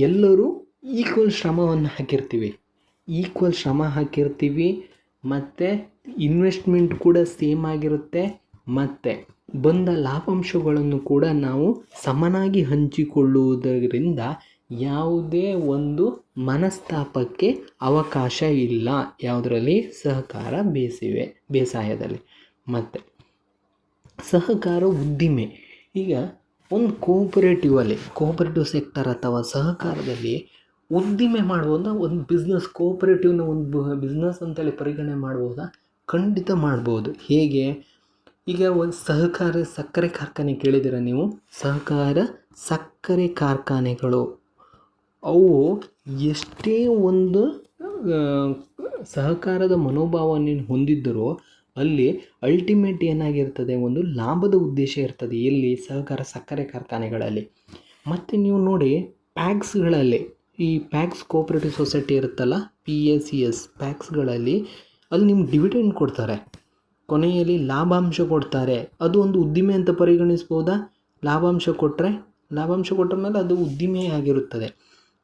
ಎಲ್ಲರೂ ಈಕ್ವಲ್ ಶ್ರಮವನ್ನು ಹಾಕಿರ್ತೀವಿ ಮತ್ತು ಇನ್ವೆಸ್ಟ್ಮೆಂಟ್ ಕೂಡ ಸೇಮ್ ಆಗಿರುತ್ತೆ. ಮತ್ತು ಬಂದ ಲಾಭಾಂಶಗಳನ್ನು ಕೂಡ ನಾವು ಸಮನಾಗಿ ಹಂಚಿಕೊಳ್ಳುವುದರಿಂದ ಯಾವುದೇ ಒಂದು ಮನಸ್ತಾಪಕ್ಕೆ ಅವಕಾಶ ಇಲ್ಲ ಯಾವುದರಲ್ಲಿ, ಸಹಕಾರ ಬೇಸಾಯದಲ್ಲಿ. ಮತ್ತು ಸಹಕಾರ ಉದ್ದಿಮೆ, ಈಗ ಒಂದು ಕೋಆಪರೇಟಿವ್ ಸೆಕ್ಟರ್ ಅಥವಾ ಸಹಕಾರದಲ್ಲಿ ಉದ್ದಿಮೆ ಮಾಡ್ಬೋದಾ, ಒಂದು ಬಿಸ್ನೆಸ್ ಕೋಆಪರೇಟಿವ್ನ ಒಂದು ಬಿಸ್ನೆಸ್ ಅಂತೇಳಿ ಪರಿಗಣನೆ ಮಾಡ್ಬೋದಾ? ಖಂಡಿತ ಮಾಡ್ಬೋದು. ಹೇಗೆ? ಈಗ ಒಂದು ಸಹಕಾರ ಸಕ್ಕರೆ ಕಾರ್ಖಾನೆ ಕೇಳಿದ್ದೀರ ನೀವು? ಸಹಕಾರ ಸಕ್ಕರೆ ಕಾರ್ಖಾನೆಗಳು ಅವು ಎಷ್ಟೇ ಒಂದು ಸಹಕಾರದ ಮನೋಭಾವನೆ ಹೊಂದಿದ್ದರೂ ಅಲ್ಲಿ ಅಲ್ಟಿಮೇಟ್ ಏನಾಗಿರ್ತದೆ, ಒಂದು ಲಾಭದ ಉದ್ದೇಶ ಇರ್ತದೆ. ಎಲ್ಲಿ? ಸಹಕಾರ ಸಕ್ಕರೆ ಕಾರ್ಖಾನೆಗಳಲ್ಲಿ. ಮತ್ತು ನೀವು ನೋಡಿ ಪ್ಯಾಕ್ಸ್ಗಳಲ್ಲಿ, ಈ ಪ್ಯಾಕ್ಸ್ ಕೋಆಪರೇಟಿವ್ ಸೊಸೈಟಿ ಇರುತ್ತಲ್ಲ, PACS ಪ್ಯಾಕ್ಸ್ಗಳಲ್ಲಿ ಅಲ್ಲಿ ನಿಮ್ಗೆ ಡಿವಿಡೆಂಡ್ ಕೊಡ್ತಾರೆ, ಕೊನೆಯಲ್ಲಿ ಲಾಭಾಂಶ ಕೊಡ್ತಾರೆ. ಅದು ಒಂದು ಉದ್ದಿಮೆ ಅಂತ ಪರಿಗಣಿಸ್ಬೋದಾ? ಲಾಭಾಂಶ ಕೊಟ್ಟ ಮೇಲೆ ಅದು ಉದ್ದಿಮೆ ಆಗಿರುತ್ತದೆ.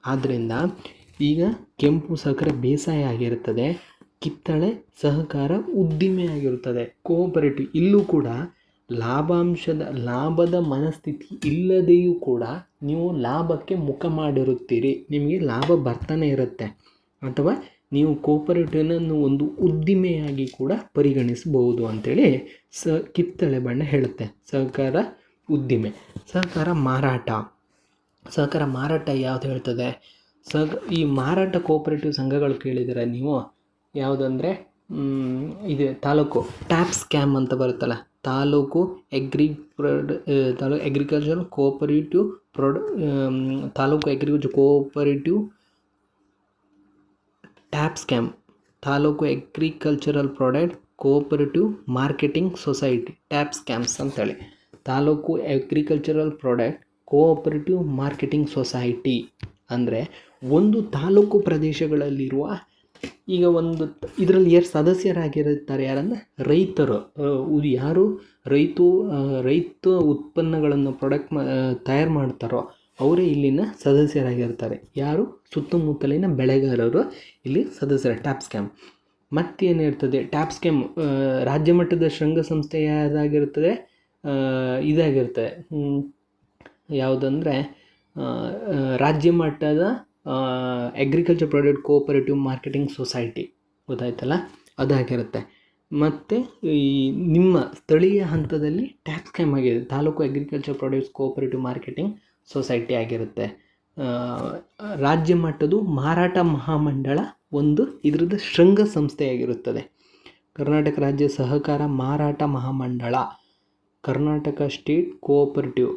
ಆದ್ದರಿಂದ ಈಗ ಕೆಂಪು ಸಹಕಾರ ಬೇಸಾಯ ಆಗಿರುತ್ತದೆ, ಕಿತ್ತಳೆ ಸಹಕಾರ ಉದ್ದಿಮೆ ಆಗಿರುತ್ತದೆ, ಕೋಆಪರೇಟಿವ್. ಇಲ್ಲೂ ಕೂಡ ಲಾಭದ ಮನಸ್ಥಿತಿ ಇಲ್ಲದೆಯೂ ಕೂಡ ನೀವು ಲಾಭಕ್ಕೆ ಮುಖ ಮಾಡಿರುತ್ತೀರಿ, ನಿಮಗೆ ಲಾಭ ಬರ್ತಾನೆ ಇರುತ್ತೆ. ಅಥವಾ ನೀವು ಕೋಆಪರೇಟಿವ್ನನ್ನು ಒಂದು ಉದ್ದಿಮೆಯಾಗಿ ಕೂಡ ಪರಿಗಣಿಸಬಹುದು ಅಂಥೇಳಿ ಕಿತ್ತಳೆ ಬಣ್ಣ ಹೇಳುತ್ತೆ. ಸಹಕಾರ ಉದ್ದಿಮೆ. ಸಹಕಾರ ಮಾರಾಟ ಯಾವುದು ಹೇಳ್ತದೆ? ಈ ಮಾರಾಟ ಕೋಆಪರೇಟಿವ್ ಸಂಘಗಳು ಕೇಳಿದರೆ ನೀವು, ಯಾವುದಂದರೆ ಇದು ತಾಲೂಕು ಟ್ಯಾಪ್ ಸ್ಕ್ಯಾಮ್ ಅಂತ ಬರುತ್ತಲ್ಲ, taluk agriculture cooperative taluk agriculture cooperative tap scam, taluk agricultural product cooperative marketing society tap scams ಅಂತೇಳಿ. Taluk agricultural product cooperative marketing society ಅಂದರೆ ಒಂದು ತಾಲೂಕು ಪ್ರದೇಶಗಳಲ್ಲಿರುವ, ಈಗ ಒಂದು ಇದರಲ್ಲಿ ಯಾರು ಸದಸ್ಯರಾಗಿರುತ್ತಾರೆ ಯಾರಂದರೆ ರೈತರು. ಯಾರು ರೈತ ಉತ್ಪನ್ನಗಳನ್ನು ತಯಾರು ಮಾಡ್ತಾರೋ ಅವರೇ ಇಲ್ಲಿನ ಸದಸ್ಯರಾಗಿರ್ತಾರೆ. ಯಾರು? ಸುತ್ತಮುತ್ತಲಿನ ಬೆಳೆಗಾರರು ಇಲ್ಲಿ ಸದಸ್ಯರ ಟ್ಯಾಪ್ ಸ್ಕ್ಯಾಮ್. ಮತ್ತೇನಿರ್ತದೆ? ಟ್ಯಾಪ್ ಸ್ಕ್ಯಾಮ್ ರಾಜ್ಯ ಮಟ್ಟದ ಶೃಂಗ ಸಂಸ್ಥೆ ಯಾವುದಾಗಿರ್ತದೆ? ಇದಾಗಿರ್ತದೆ, ಯಾವುದಂದರೆ ರಾಜ್ಯ ಮಟ್ಟದ agriculture product cooperative marketing society, ಗೊತ್ತಾಯ್ತಲ್ಲ, ಅದಾಗಿರುತ್ತೆ. ಮತ್ತು ಈ ನಿಮ್ಮ ಸ್ಥಳೀಯ ಹಂತದಲ್ಲಿ ಟ್ಯಾಪ್ ಸ್ಕ್ಯಾಮ್ ಆಗಿದೆ, taluk agriculture products cooperative marketing society ಆಗಿರುತ್ತೆ. ರಾಜ್ಯ ಮಟ್ಟದ ಮಾರಾಟ ಮಹಾಮಂಡಳ ಒಂದು ಇದರದ್ದು ಶೃಂಗ ಸಂಸ್ಥೆಯಾಗಿರುತ್ತದೆ. ಕರ್ನಾಟಕ ರಾಜ್ಯ ಸಹಕಾರ ಮಾರಾಟ ಮಹಾಮಂಡಳ, Karnataka state cooperative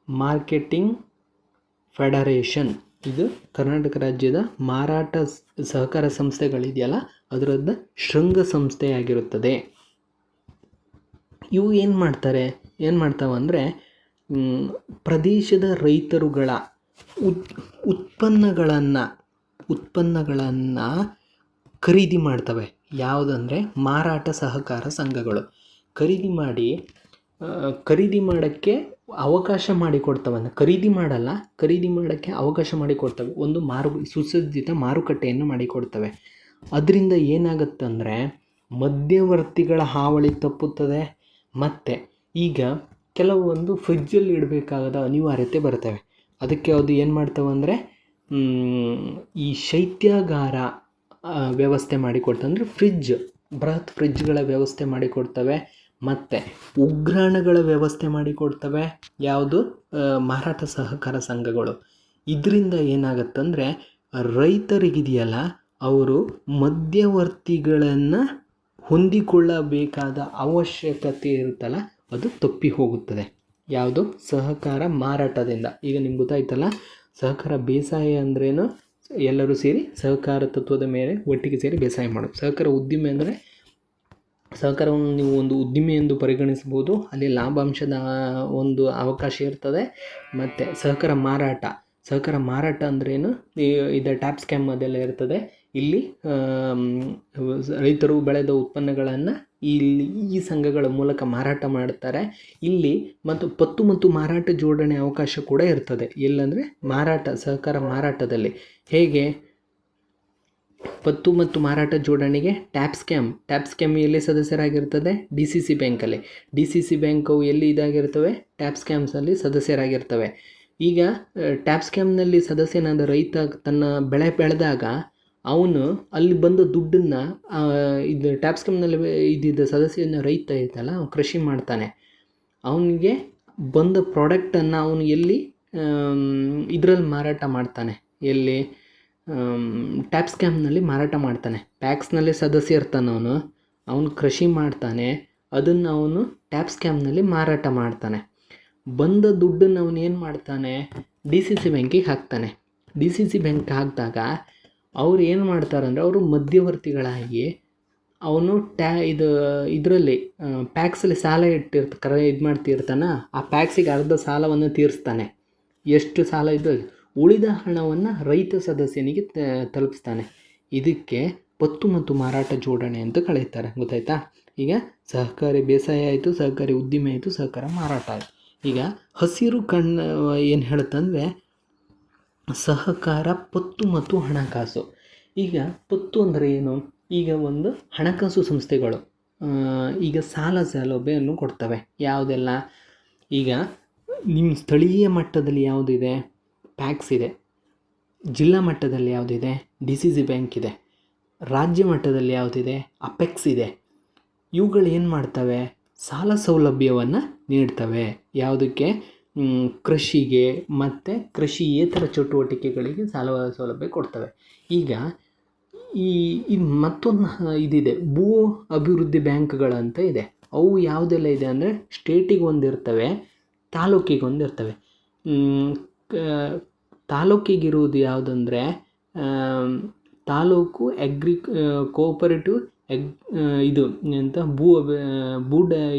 marketing federation, ಇದು ಕರ್ನಾಟಕ ರಾಜ್ಯದ ಮಾರಾಟ ಸಹಕಾರ ಸಂಸ್ಥೆಗಳಿದೆಯಲ್ಲ ಅದರದ್ದು ಶೃಂಗ ಸಂಸ್ಥೆಯಾಗಿರುತ್ತದೆ. ಇವು ಏನು ಮಾಡ್ತಾವಂದರೆ ಪ್ರದೇಶದ ರೈತರುಗಳ ಉತ್ಪನ್ನಗಳನ್ನು ಖರೀದಿ ಮಾಡ್ತವೆ. ಯಾವುದಂದರೆ ಮಾರಾಟ ಸಹಕಾರ ಸಂಘಗಳು ಖರೀದಿ ಮಾಡೋಕ್ಕೆ ಅವಕಾಶ ಮಾಡಿಕೊಡ್ತವೆ. ಖರೀದಿ ಮಾಡೋಕ್ಕೆ ಅವಕಾಶ ಮಾಡಿಕೊಡ್ತವೆ. ಒಂದು ಸುಸಜ್ಜಿತ ಮಾರುಕಟ್ಟೆಯನ್ನು ಮಾಡಿಕೊಡ್ತವೆ. ಅದರಿಂದ ಏನಾಗುತ್ತಂದರೆ ಮಧ್ಯವರ್ತಿಗಳ ಹಾವಳಿ ತಪ್ಪುತ್ತದೆ. ಮತ್ತು ಈಗ ಕೆಲವೊಂದು ಫ್ರಿಜ್ಜಲ್ಲಿ ಇಡಬೇಕಾದ ಅನಿವಾರ್ಯತೆ ಬರ್ತವೆ. ಅದಕ್ಕೆ ಅದು ಏನು ಮಾಡ್ತವೆ ಈ ಶೈತ್ಯಾಗಾರ ವ್ಯವಸ್ಥೆ ಮಾಡಿಕೊಡ್ತವೆ. ಅಂದರೆ ಬೃಹತ್ ಫ್ರಿಜ್ಗಳ ವ್ಯವಸ್ಥೆ ಮಾಡಿಕೊಡ್ತವೆ. ಮತ್ತು ಉಗ್ರಾಣಗಳ ವ್ಯವಸ್ಥೆ ಮಾಡಿಕೊಡ್ತವೆ. ಯಾವುದು? ಮಾರಾಟ ಸಹಕಾರ ಸಂಘಗಳು. ಇದರಿಂದ ಏನಾಗುತ್ತಂದರೆ ರೈತರಿಗಿದೆಯಲ್ಲ, ಅವರು ಮಧ್ಯವರ್ತಿಗಳನ್ನು ಹೊಂದಿಕೊಳ್ಳಬೇಕಾದ ಅವಶ್ಯಕತೆ ಇರುತ್ತಲ್ಲ, ಅದು ತಪ್ಪಿ ಹೋಗುತ್ತದೆ. ಯಾವುದು? ಸಹಕಾರ ಮಾರಾಟದಿಂದ. ಈಗ ನಿಮ್ಗೆ ಗೊತ್ತಾಯ್ತಲ್ಲ, ಸಹಕಾರ ಬೇಸಾಯ ಅಂದ್ರೇನು? ಎಲ್ಲರೂ ಸೇರಿ ಸಹಕಾರ ತತ್ವದ ಮೇಲೆ ಒಟ್ಟಿಗೆ ಸೇರಿ ಬೇಸಾಯ ಮಾಡೋದು. ಸಹಕಾರ ಉದ್ದಿಮೆ ಅಂದರೆ ಸಹಕಾರವನ್ನು ನೀವು ಒಂದು ಉದ್ದಿಮೆ ಎಂದು ಪರಿಗಣಿಸ್ಬೋದು. ಅಲ್ಲಿ ಲಾಭಾಂಶದ ಒಂದು ಅವಕಾಶ ಇರ್ತದೆ. ಮತ್ತು ಸಹಕಾರ ಮಾರಾಟ ಅಂದ್ರೇನು? ಇದು ಟ್ಯಾಪ್ ಸ್ಕ್ಯಾಮ್ ಅದೆಲ್ಲ ಇರ್ತದೆ. ಇಲ್ಲಿ ರೈತರು ಬೆಳೆದ ಉತ್ಪನ್ನಗಳನ್ನು ಈ ಸಂಘಗಳ ಮೂಲಕ ಮಾರಾಟ ಮಾಡ್ತಾರೆ. ಇಲ್ಲಿ ಮತ್ತು ಮಾರಾಟ ಜೋಡಣೆ ಅವಕಾಶ ಕೂಡ ಇರ್ತದೆ. ಎಲ್ಲಂದರೆ ಸಹಕಾರ ಮಾರಾಟದಲ್ಲಿ ಹೇಗೆ? ಪತ್ತು ಮತ್ತು ಮಾರಾಟ ಜೋಡಣೆಗೆ ಟ್ಯಾಪ್ಸ್ಕ್ಯಾಮ್ ಎಲ್ಲಿ ಸದಸ್ಯರಾಗಿರ್ತದೆ? DCC ಬ್ಯಾಂಕಲ್ಲಿ. DCC ಬ್ಯಾಂಕು ಎಲ್ಲಿ ಇದಾಗಿರ್ತವೆ? ಟ್ಯಾಪ್ಸ್ಕ್ಯಾಮ್ಸಲ್ಲಿ ಸದಸ್ಯರಾಗಿರ್ತವೆ. ಈಗ ಟ್ಯಾಪ್ಸ್ಕ್ಯಾಮ್ನಲ್ಲಿ ಸದಸ್ಯನಾದ ರೈತ ತನ್ನ ಬೆಳೆ ಬೆಳೆದಾಗ ಅವನು ಅಲ್ಲಿ ಬಂದ ದುಡ್ಡನ್ನು ಇದು ಟ್ಯಾಪ್ಸ್ಕ್ಯಾಮ್ನಲ್ಲಿ ಇದ್ದಿದ್ದ ಸದಸ್ಯನ ರೈತ ಇರ್ತಲ್ಲ, ಅವ್ನು ಕೃಷಿ ಮಾಡ್ತಾನೆ, ಅವನಿಗೆ ಬಂದ ಪ್ರಾಡಕ್ಟನ್ನು ಅವನು ಎಲ್ಲಿ ಇದರಲ್ಲಿ ಮಾರಾಟ ಮಾಡ್ತಾನೆ, ಎಲ್ಲಿ ಟ್ಯಾಪ್ಸ್ಕ್ಯಾಮ್ನಲ್ಲಿ ಮಾರಾಟ ಮಾಡ್ತಾನೆ. ಪ್ಯಾಕ್ಸ್ನಲ್ಲಿ ಸದಸ್ಯ ಇರ್ತಾನೆ, ಅವನು ಕೃಷಿ ಮಾಡ್ತಾನೆ, ಅದನ್ನು ಅವನು ಟ್ಯಾಪ್ಸ್ಕ್ಯಾಮ್ನಲ್ಲಿ ಮಾರಾಟ ಮಾಡ್ತಾನೆ. ಬಂದ ದುಡ್ಡನ್ನು ಅವನು ಏನು ಮಾಡ್ತಾನೆ? DCC ಬ್ಯಾಂಕಿಗೆ ಹಾಕ್ತಾನೆ. DCC ಬ್ಯಾಂಕ್ ಹಾಕಿದಾಗ ಅವ್ರು ಏನು ಮಾಡ್ತಾರಂದರೆ, ಅವರು ಮಧ್ಯವರ್ತಿಗಳಾಗಿ ಅವನು ಇದರಲ್ಲಿ ಪ್ಯಾಕ್ಸಲ್ಲಿ ಸಾಲ ಇದು ಮಾಡ್ತಿರ್ತಾನೆ, ಆ ಪ್ಯಾಕ್ಸಿಗೆ ಅರ್ಧ ಸಾಲವನ್ನು ತೀರಿಸ್ತಾನೆ. ಎಷ್ಟು ಸಾಲ ಇದು, ಉಳಿದ ಹಣವನ್ನು ರೈತ ಸದಸ್ಯನಿಗೆ ತಲುಪಿಸ್ತಾನೆ. ಇದಕ್ಕೆ ಪತ್ತು ಮತ್ತು ಮಾರಾಟ ಜೋಡಣೆ ಅಂತ ಕರೀತಾರೆ. ಗೊತ್ತಾಯ್ತಾ? ಈಗ ಸಹಕಾರಿ ಬೇಸಾಯ ಆಯಿತು, ಸಹಕಾರಿ ಉದ್ದಿಮೆ ಆಯಿತು, ಸಹಕಾರ ಮಾರಾಟ ಆಯಿತು. ಈಗ ಹಸಿರು ಏನು ಹೇಳುತ್ತಂದರೆ ಸಹಕಾರ ಪತ್ತು ಮತ್ತು ಹಣಕಾಸು. ಈಗ ಪತ್ತು ಅಂದರೆ ಏನು? ಈಗ ಒಂದು ಹಣಕಾಸು ಸಂಸ್ಥೆಗಳು ಈಗ ಸಾಲ ಸೌಲಭ್ಯವನ್ನು ಕೊಡ್ತವೆ. ಯಾವುದೆಲ್ಲ? ಈಗ ನಿಮ್ಮ ಸ್ಥಳೀಯ ಮಟ್ಟದಲ್ಲಿ ಯಾವುದಿದೆ? ಪ್ಯಾಕ್ಸ್ ಇದೆ. ಜಿಲ್ಲಾ ಮಟ್ಟದಲ್ಲಿ ಯಾವುದಿದೆ? DCC ಬ್ಯಾಂಕ್ ಇದೆ. ರಾಜ್ಯ ಮಟ್ಟದಲ್ಲಿ ಯಾವುದಿದೆ? ಅಪೆಕ್ಸ್ ಇದೆ. ಇವುಗಳು ಏನು ಮಾಡ್ತವೆ? ಸಾಲ ಸೌಲಭ್ಯವನ್ನು ನೀಡ್ತವೆ. ಯಾವುದಕ್ಕೆ? ಕೃಷಿಗೆ ಮತ್ತು ಕೃಷಿಯೇತರ ಚಟುವಟಿಕೆಗಳಿಗೆ ಸಾಲ ಸೌಲಭ್ಯ ಕೊಡ್ತವೆ. ಈಗ ಈ ಮತ್ತೊಂದು ಇದಿದೆ, ಭೂ ಅಭಿವೃದ್ಧಿ ಬ್ಯಾಂಕ್ಗಳಂತ ಇದೆ. ಅವು ಯಾವುದೆಲ್ಲ ಇದೆ ಅಂದರೆ ಸ್ಟೇಟಿಗೆ ಒಂದಿರ್ತವೆ, ತಾಲೂಕಿಗೆ ಒಂದಿರ್ತವೆ. ತಾಲೂಕಿಗಿರುವುದು ಯಾವುದಂದರೆ ತಾಲೂಕು ಕೋಆಪರೇಟಿವ್ ಇದು ಅಂತ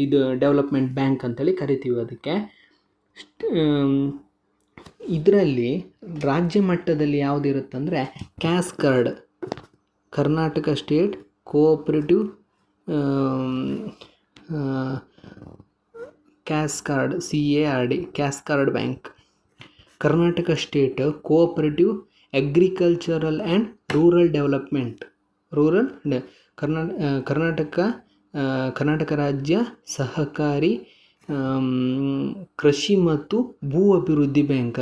ಇದು ಡೆವಲಪ್ಮೆಂಟ್ ಬ್ಯಾಂಕ್ ಅಂತೇಳಿ ಕರಿತೀವಿ ಅದಕ್ಕೆ. ಇದರಲ್ಲಿ ರಾಜ್ಯ ಮಟ್ಟದಲ್ಲಿ ಯಾವುದಿರುತ್ತಂದರೆ CASCARD, Karnataka state cooperative CASCARD CARD CASCARD bank. Karnataka state cooperative agricultural and rural development Karnataka ರಾಜ್ಯ ಸಹಕಾರಿ ಕೃಷಿ ಮತ್ತು ಭೂ ಅಭಿವೃದ್ಧಿ ಬ್ಯಾಂಕ್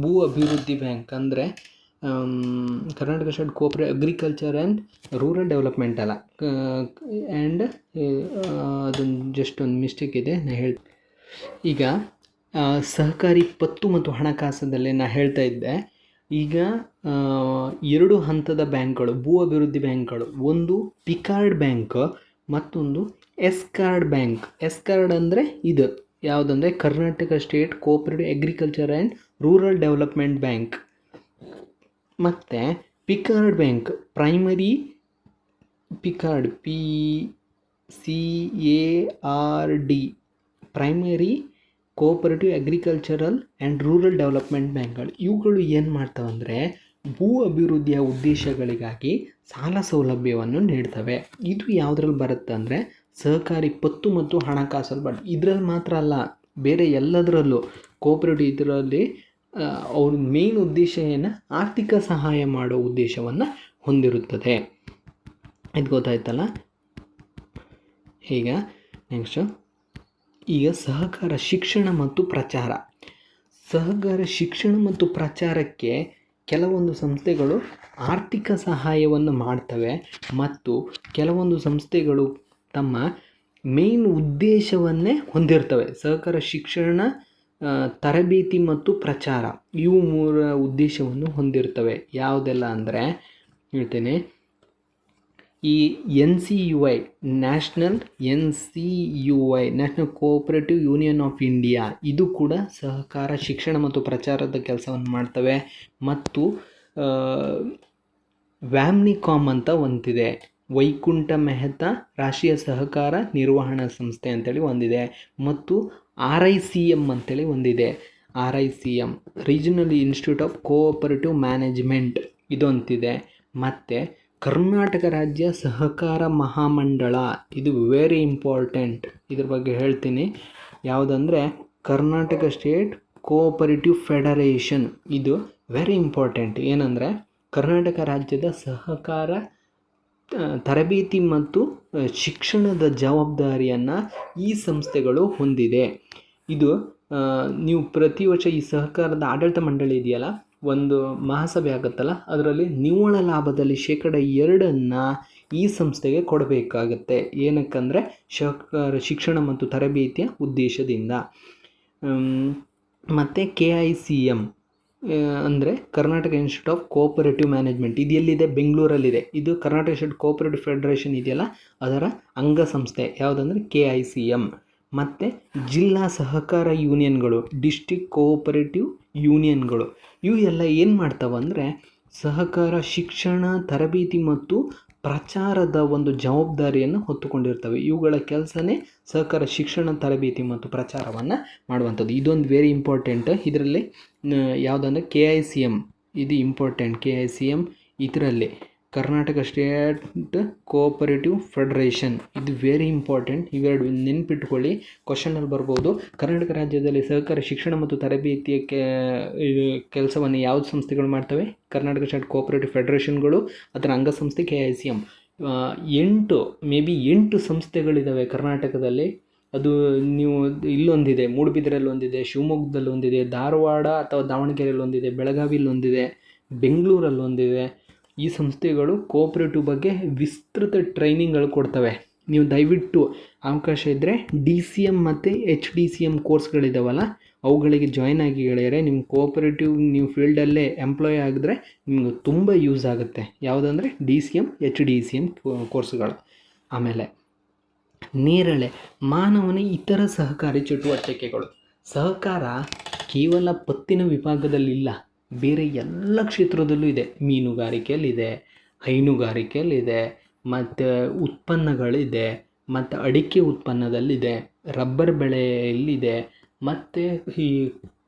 ಭೂ ಅಭಿವೃದ್ಧಿ ಬ್ಯಾಂಕ್ ಅಂದರೆ Karnataka state cooperative agriculture and rural development and ಅದೊಂದು ಜಸ್ಟ್ ಒಂದು ಮಿಸ್ಟೇಕ್ ಇದೆ, ನಾನು ಈಗ ಸಹಕಾರಿ ಪತ್ತು ಮತ್ತು ಹಣಕಾಸದಲ್ಲಿ ನಾನು ಹೇಳ್ತಾ ಇದ್ದೆ. ಈಗ ಎರಡು ಹಂತದ ಬ್ಯಾಂಕ್ಗಳು, ಭೂ ಅಭಿವೃದ್ಧಿ ಬ್ಯಾಂಕ್ಗಳು. ಒಂದು ಪಿಕಾರ್ಡ್ ಬ್ಯಾಂಕ್, ಮತ್ತೊಂದು ಎಸ್ಕಾರ್ಡ್ ಬ್ಯಾಂಕ್. ಎಸ್ಕಾರ್ಡ್ ಅಂದರೆ ಇದು ಯಾವುದಂದರೆ Karnataka state cooperative agriculture and rural development bank. ಮತ್ತು PCARD bank primary PCARD PCARD primary cooperative agricultural and rural development ಬ್ಯಾಂಕ್ಗಳು. ಇವುಗಳು ಏನು ಮಾಡ್ತವಂದರೆ ಭೂ ಅಭಿವೃದ್ಧಿಯ ಉದ್ದೇಶಗಳಿಗಾಗಿ ಸಾಲ ಸೌಲಭ್ಯವನ್ನು ನೀಡ್ತವೆ. ಇದು ಯಾವುದ್ರಲ್ಲಿ ಬರುತ್ತೆ ಅಂದರೆ ಸಹಕಾರಿ ಪತ್ತು ಮತ್ತು ಹಣಕಾಸಲ್ಲಿ ಬರುತ್ತೆ. ಇದರಲ್ಲಿ ಮಾತ್ರ ಅಲ್ಲ, ಬೇರೆ ಎಲ್ಲದರಲ್ಲೂ ಕೋಆಪರೇಟಿವ್ ಇದರಲ್ಲಿ ಅವ್ರ ಮೇನ್ ಉದ್ದೇಶ ಏನು? ಆರ್ಥಿಕ ಸಹಾಯ ಮಾಡೋ ಉದ್ದೇಶವನ್ನು ಹೊಂದಿರುತ್ತದೆ. ಇದು ಗೊತ್ತಾಯ್ತಲ್ಲ? ಈಗ ನೆಕ್ಸ್ಟು ಈಗ ಸಹಕಾರ ಶಿಕ್ಷಣ ಮತ್ತು ಪ್ರಚಾರ. ಸಹಕಾರ ಶಿಕ್ಷಣ ಮತ್ತು ಪ್ರಚಾರಕ್ಕೆ ಕೆಲವೊಂದು ಸಂಸ್ಥೆಗಳು ಆರ್ಥಿಕ ಸಹಾಯವನ್ನು ಮಾಡ್ತವೆ ಮತ್ತು ಕೆಲವೊಂದು ಸಂಸ್ಥೆಗಳು ತಮ್ಮ ಮೇನ್ ಉದ್ದೇಶವನ್ನೇ ಹೊಂದಿರ್ತವೆ. ಸಹಕಾರ ಶಿಕ್ಷಣ, ತರಬೇತಿ ಮತ್ತು ಪ್ರಚಾರ ಇವು ಮೂರು ಉದ್ದೇಶವನ್ನು ಹೊಂದಿರ್ತವೆ. ಯಾವುದೆಲ್ಲ ಅಂದರೆ ಹೇಳ್ತೇನೆ, ಈ NCUI national cooperative union of India ಇದು ಕೂಡ ಸಹಕಾರ ಶಿಕ್ಷಣ ಮತ್ತು ಪ್ರಚಾರದ ಕೆಲಸವನ್ನು ಮಾಡ್ತವೆ. ಮತ್ತು ವ್ಯಾಮ್ನಿಕಾಮ್ ಅಂತ ಒಂದಿದೆ, ವೈಕುಂಠ ಮೆಹ್ತಾ ರಾಷ್ಟ್ರೀಯ ಸಹಕಾರ ನಿರ್ವಹಣಾ ಸಂಸ್ಥೆ ಅಂತೇಳಿ ಒಂದಿದೆ. ಮತ್ತು RICM ಅಂತೇಳಿ ಒಂದಿದೆ, RICM regional institute of cooperative management ಇದೊಂದಿದೆ. ಮತ್ತು ಕರ್ನಾಟಕ ರಾಜ್ಯ ಸಹಕಾರ ಮಹಾಮಂಡಳ, ಇದು ವೆರಿ ಇಂಪಾರ್ಟೆಂಟ್, ಇದ್ರ ಬಗ್ಗೆ ಹೇಳ್ತೀನಿ. ಯಾವುದಂದರೆ ಕರ್ನಾಟಕ ಸ್ಟೇಟ್ ಕೋಆಪರೇಟಿವ್ ಫೆಡರೇಷನ್, ಇದು ವೆರಿ ಇಂಪಾರ್ಟೆಂಟ್. ಏನಂದರೆ ಕರ್ನಾಟಕ ರಾಜ್ಯದ ಸಹಕಾರ ತರಬೇತಿ ಮತ್ತು ಶಿಕ್ಷಣದ ಜವಾಬ್ದಾರಿಯನ್ನು ಈ ಸಂಸ್ಥೆಗಳು ಹೊಂದಿದೆ. ಇದು ನೀವು ಪ್ರತಿ ವರ್ಷ ಈ ಸಹಕಾರದ ಆಡಳಿತ ಮಂಡಳಿ ಇದೆಯಲ್ಲ, ಒಂದು ಮಹಾಸಭೆ ಆಗುತ್ತಲ್ಲ, ಅದರಲ್ಲಿ ನಿವ್ವಳ ಲಾಭದಲ್ಲಿ 2% ಈ ಸಂಸ್ಥೆಗೆ ಕೊಡಬೇಕಾಗತ್ತೆ. ಏನಕ್ಕಂದರೆ ಶಿಕ್ಷಣ ಮತ್ತು ತರಬೇತಿಯ ಉದ್ದೇಶದಿಂದ. ಮತ್ತು KICM ಅಂದರೆ Karnataka institute of cooperative management, ಇದು ಎಲ್ಲಿದೆ? ಬೆಂಗಳೂರಲ್ಲಿದೆ. ಇದು ಕರ್ನಾಟಕ ಇನ್ಸ್ಟಿಟ್ಯೂಟ್ ಕೋಆಪರೇಟಿವ್ ಫೆಡರೇಷನ್ ಇದೆಯಲ್ಲ, ಅದರ ಅಂಗಸಂಸ್ಥೆ ಯಾವುದಂದರೆ KICM. ಮತ್ತು ಜಿಲ್ಲಾ ಸಹಕಾರ ಯೂನಿಯನ್ಗಳು, ಡಿಸ್ಟ್ರಿಕ್ಟ್ ಕೋಆಪರೇಟಿವ್ ಯೂನಿಯನ್ಗಳು, ಇವು ಎಲ್ಲ ಏನು ಮಾಡ್ತಾವಂದರೆ ಸಹಕಾರ ಶಿಕ್ಷಣ ತರಬೇತಿ ಮತ್ತು ಪ್ರಚಾರದ ಒಂದು ಜವಾಬ್ದಾರಿಯನ್ನು ಹೊತ್ತುಕೊಂಡಿರ್ತವೆ. ಇವುಗಳ ಕೆಲಸನೇ ಸಹಕಾರ ಶಿಕ್ಷಣ ತರಬೇತಿ ಮತ್ತು ಪ್ರಚಾರವನ್ನು ಮಾಡುವಂಥದ್ದು. ಇದೊಂದು ವೆರಿ ಇಂಪಾರ್ಟೆಂಟ್. ಇದರಲ್ಲಿ ಯಾವುದಂದರೆ KICM, ಇದು ಇಂಪಾರ್ಟೆಂಟ್. KICM ಇದರಲ್ಲಿ ಕರ್ನಾಟಕ ಸ್ಟೇಟ್ ಕೋಆಪರೇಟಿವ್ ಫೆಡರೇಷನ್, ಇದು ವೆರಿ ಇಂಪಾರ್ಟೆಂಟ್. ಇವೆರಡು ನೆನ್ಪಿಟ್ಕೊಳ್ಳಿ, ಕ್ವಶನಲ್ಲಿ ಬರ್ಬೋದು. ಕರ್ನಾಟಕ ರಾಜ್ಯದಲ್ಲಿ ಸಹಕಾರ ಶಿಕ್ಷಣ ಮತ್ತು ತರಬೇತಿಯ ಕೆಲಸವನ್ನು ಯಾವ್ದು ಸಂಸ್ಥೆಗಳು ಮಾಡ್ತವೆ? ಕರ್ನಾಟಕ ಸ್ಟೇಟ್ ಕೋಆಪರೇಟಿವ್ ಫೆಡರೇಷನ್ಗಳು, ಅದರ ಅಂಗಸಂಸ್ಥೆ KICM. 8 ಸಂಸ್ಥೆಗಳಿದ್ದಾವೆ ಕರ್ನಾಟಕದಲ್ಲಿ. ಅದು ನೀವು ಇಲ್ಲೊಂದಿದೆ, ಮೂಡುಬಿದಿರೆಯಲ್ಲಿ ಒಂದಿದೆ, ಶಿವಮೊಗ್ಗದಲ್ಲಿ ಒಂದಿದೆ, ಧಾರವಾಡ ಅಥವಾ ದಾವಣಗೆರೆಯಲ್ಲಿ ಒಂದಿದೆ, ಬೆಳಗಾವಿಯಲ್ಲಿ ಒಂದಿದೆ, ಬೆಂಗಳೂರಲ್ಲಿ ಒಂದಿದೆ. ಈ ಸಂಸ್ಥೆಗಳು ಕೋಆಪರೇಟಿವ್ ಬಗ್ಗೆ ವಿಸ್ತೃತ ಟ್ರೈನಿಂಗ್ಗಳು ಕೊಡ್ತವೆ. ನೀವು ದಯವಿಟ್ಟು ಅವಕಾಶ ಇದ್ದರೆ DCM ಮತ್ತು HDCM ಕೋರ್ಸ್ಗಳಿದ್ದಾವಲ್ಲ, ಅವುಗಳಿಗೆ ಜಾಯ್ನ್ ಆಗಿ ಗೆಳೆಯರೆ. ನಿಮ್ಮ ಕೋಆಪರೇಟಿವ್ ನೀವು ಫೀಲ್ಡಲ್ಲೇ ಎಂಪ್ಲಾಯ್ ಆಗಿದ್ರೆ ನಿಮ್ಗೆ ತುಂಬ ಯೂಸ್ ಆಗುತ್ತೆ. ಯಾವುದಂದರೆ DCM HDCM ಕೋರ್ಸ್ಗಳು. ಆಮೇಲೆ ನೇರಳೆ, ಮಾನವನ ಇತರ ಸಹಕಾರಿ ಚಟುವಟಿಕೆಗಳು. ಸಹಕಾರ ಕೇವಲ ಪತ್ತಿನ ವಿಭಾಗದಲ್ಲಿಲ್ಲ, ಬೇರೆ ಎಲ್ಲ ಕ್ಷೇತ್ರದಲ್ಲೂ ಇದೆ. ಮೀನುಗಾರಿಕೆಯಲ್ಲಿದೆ, ಹೈನುಗಾರಿಕೆಯಲ್ಲಿದೆ, ಮತ್ತು ಉತ್ಪನ್ನಗಳಿದೆ, ಮತ್ತು ಅಡಿಕೆ ಉತ್ಪನ್ನದಲ್ಲಿದೆ, ರಬ್ಬರ್ ಬೆಳೆಯಲ್ಲಿದೆ, ಮತ್ತು ಈ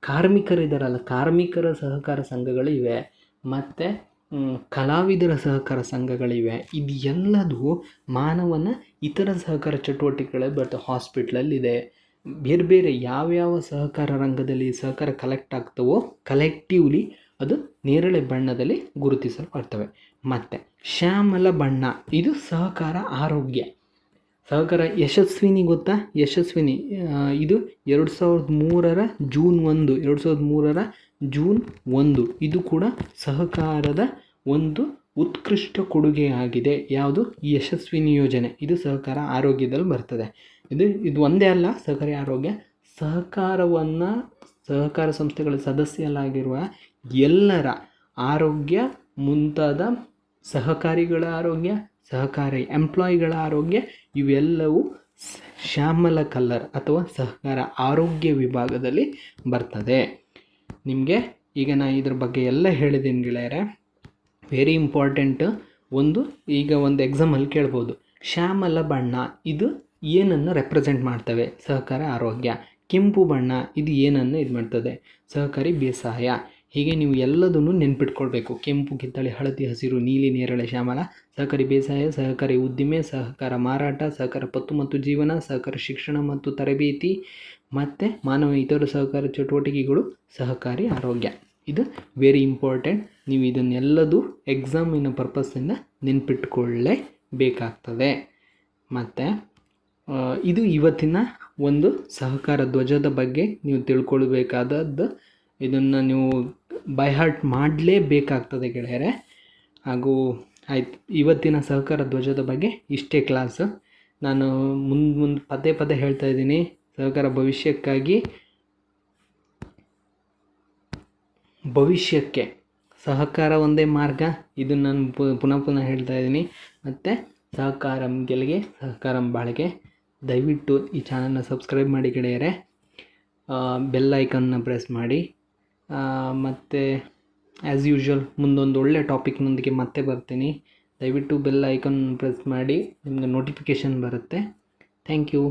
ಕಾರ್ಮಿಕರಿದ್ದಾರಲ್ಲ, ಕಾರ್ಮಿಕರ ಸಹಕಾರ ಸಂಘಗಳಿವೆ, ಮತ್ತು ಕಲಾವಿದರ ಸಹಕಾರ ಸಂಘಗಳಿವೆ. ಇದು ಎಲ್ಲದೂ ಮಾನವನ ಇತರ ಸಹಕಾರ ಚಟುವಟಿಕೆಗಳೇ ಬರ್ತವೆ. ಹಾಸ್ಪಿಟ್ಲಲ್ಲಿದೆ, ಬೇರೆ ಬೇರೆ ಯಾವ್ಯಾವ ಸಹಕಾರ ರಂಗದಲ್ಲಿ ಸಹಕಾರ ಕಲೆಕ್ಟ್ ಆಗ್ತವೋ ಕಲೆಕ್ಟಿವ್ಲಿ ಅದು ನೇರಳೆ ಬಣ್ಣದಲ್ಲಿ ಗುರುತಿಸಲ್ಪಡ್ತವೆ. ಮತ್ತು ಶ್ಯಾಮಲ ಬಣ್ಣ, ಇದು ಸಹಕಾರ ಆರೋಗ್ಯ. ಸಹಕಾರ ಯಶಸ್ವಿನಿ ಗೊತ್ತಾ? ಯಶಸ್ವಿನಿ ಇದು 2003 ಜೂನ್ 1 ಇದು ಕೂಡ ಸಹಕಾರದ ಒಂದು ಉತ್ಕೃಷ್ಟ ಕೊಡುಗೆಯಾಗಿದೆ. ಯಾವುದು? ಈ ಯಶಸ್ವಿನಿ ಯೋಜನೆ. ಇದು ಸಹಕಾರ ಆರೋಗ್ಯದಲ್ಲಿ ಬರ್ತದೆ. ಇದು ಒಂದೇ ಅಲ್ಲ, ಸಹಕಾರಿ ಆರೋಗ್ಯ ಸಹಕಾರ ಸಂಸ್ಥೆಗಳ ಸದಸ್ಯರಾಗಿರುವ ಎಲ್ಲರ ಆರೋಗ್ಯ, ಮುಂತಾದ ಸಹಕಾರಿಗಳ ಆರೋಗ್ಯ, ಸಹಕಾರಿ ಎಂಪ್ಲಾಯಿಗಳ ಆರೋಗ್ಯ, ಇವೆಲ್ಲವೂ ಶ್ಯಾಮಲ ಕಲರ್ ಅಥವಾ ಸಹಕಾರ ಆರೋಗ್ಯ ವಿಭಾಗದಲ್ಲಿ ಬರ್ತದೆ. ನಿಮಗೆ ಈಗ ನಾನು ಇದ್ರ ಬಗ್ಗೆ ಎಲ್ಲ ಹೇಳಿದ್ದೀನಿ ಗೆಳೆಯರೆ. Very important. ಈಗ ಒಂದು ಎಕ್ಸಾಮಲ್ಲಿ ಕೇಳ್ಬೋದು, ಶ್ಯಾಮಲ ಬಣ್ಣ ಇದು ಏನನ್ನು ರೆಪ್ರೆಸೆಂಟ್ ಮಾಡ್ತವೆ? ಸಹಕಾರ ಆರೋಗ್ಯ. ಕೆಂಪು ಬಣ್ಣ ಇದು ಏನನ್ನು ಇದು ಮಾಡ್ತದೆ? ಸಹಕಾರಿ ಬೇಸಾಯ. ಹೀಗೆ ನೀವು ಎಲ್ಲದನ್ನು ನೆನ್ಪಿಟ್ಕೊಳ್ಬೇಕು. ಕೆಂಪು, ಕಿತ್ತಳೆ, ಹಳದಿ, ಹಸಿರು, ನೀಲಿ, ನೇರಳೆ, ಶ್ಯಾಮಲ. ಸಹಕಾರಿ ಬೇಸಾಯ, ಸಹಕಾರಿ ಉದ್ದಿಮೆ, ಸಹಕಾರ ಮಾರಾಟ, ಸಹಕಾರ ಪತ್ತು ಮತ್ತು ಜೀವನ, ಸಹಕಾರ ಶಿಕ್ಷಣ ಮತ್ತು ತರಬೇತಿ, ಮತ್ತು ಮಾನವ ಇತರ ಸಹಕಾರ ಚಟುವಟಿಕೆಗಳು, ಸಹಕಾರಿ ಆರೋಗ್ಯ. ಇದು ವೆರಿ ಇಂಪಾರ್ಟೆಂಟ್. ನೀವು ಇದನ್ನೆಲ್ಲದೂ ಎಕ್ಸಾಮಿನ ಪರ್ಪಸ್ಸಿಂದ ನೆನ್ಪಿಟ್ಕೊಳ್ಳೇಬೇಕಾಗ್ತದೆ. ಮತ್ತು ಇದು ಇವತ್ತಿನ ಒಂದು ಸಹಕಾರ ಧ್ವಜದ ಬಗ್ಗೆ ನೀವು ತಿಳ್ಕೊಳ್ಬೇಕಾದದ್ದು. ಇದನ್ನು ನೀವು ಬೈ ಹಾರ್ಟ್ ಮಾಡಲೇಬೇಕಾಗ್ತದೆ ಗೆಳೆಯರೆ. ಹಾಗೂ ಆಯ್ತು, ಇವತ್ತಿನ ಸಹಕಾರ ಧ್ವಜದ ಬಗ್ಗೆ ಇಷ್ಟೇ ಕ್ಲಾಸ್. ನಾನು ಮುಂದೆ ಪದೇ ಹೇಳ್ತಾ ಇದ್ದೀನಿ, ಸಹಕಾರ ಭವಿಷ್ಯಕ್ಕೆ ಸಹಕಾರ ಒಂದೇ ಮಾರ್ಗ. ಇದನ್ನು ನಾನು ಪುನಃ ಹೇಳ್ತಾ ಇದ್ದೀನಿ. ಮತ್ತು ಸಹಕಾರಂ ಗೆಲ್ಗೆ, ಸಹಕಾರಂ ಬಾಳ್ಗೆ. ದಯವಿಟ್ಟು ಈ ಚಾನಲ್ನ ಸಬ್ಸ್ಕ್ರೈಬ್ ಮಾಡಿ ಗೆಳೆಯರೆ. ಬೆಲ್ ಐಕನ್ನ ಪ್ರೆಸ್ ಮಾಡಿ. ಮತ್ತು ಆ್ಯಸ್ ಯೂಶ್ವಲ್ ಮುಂದೊಂದು ಒಳ್ಳೆ ಟಾಪಿಕ್ನೊಂದಿಗೆ ಮತ್ತೆ ಬರ್ತೀನಿ. ದಯವಿಟ್ಟು ಬೆಲ್ ಐಕನ್ ಪ್ರೆಸ್ ಮಾಡಿ, ನಿಮಗೆ ನೋಟಿಫಿಕೇಷನ್ ಬರುತ್ತೆ. Thank you.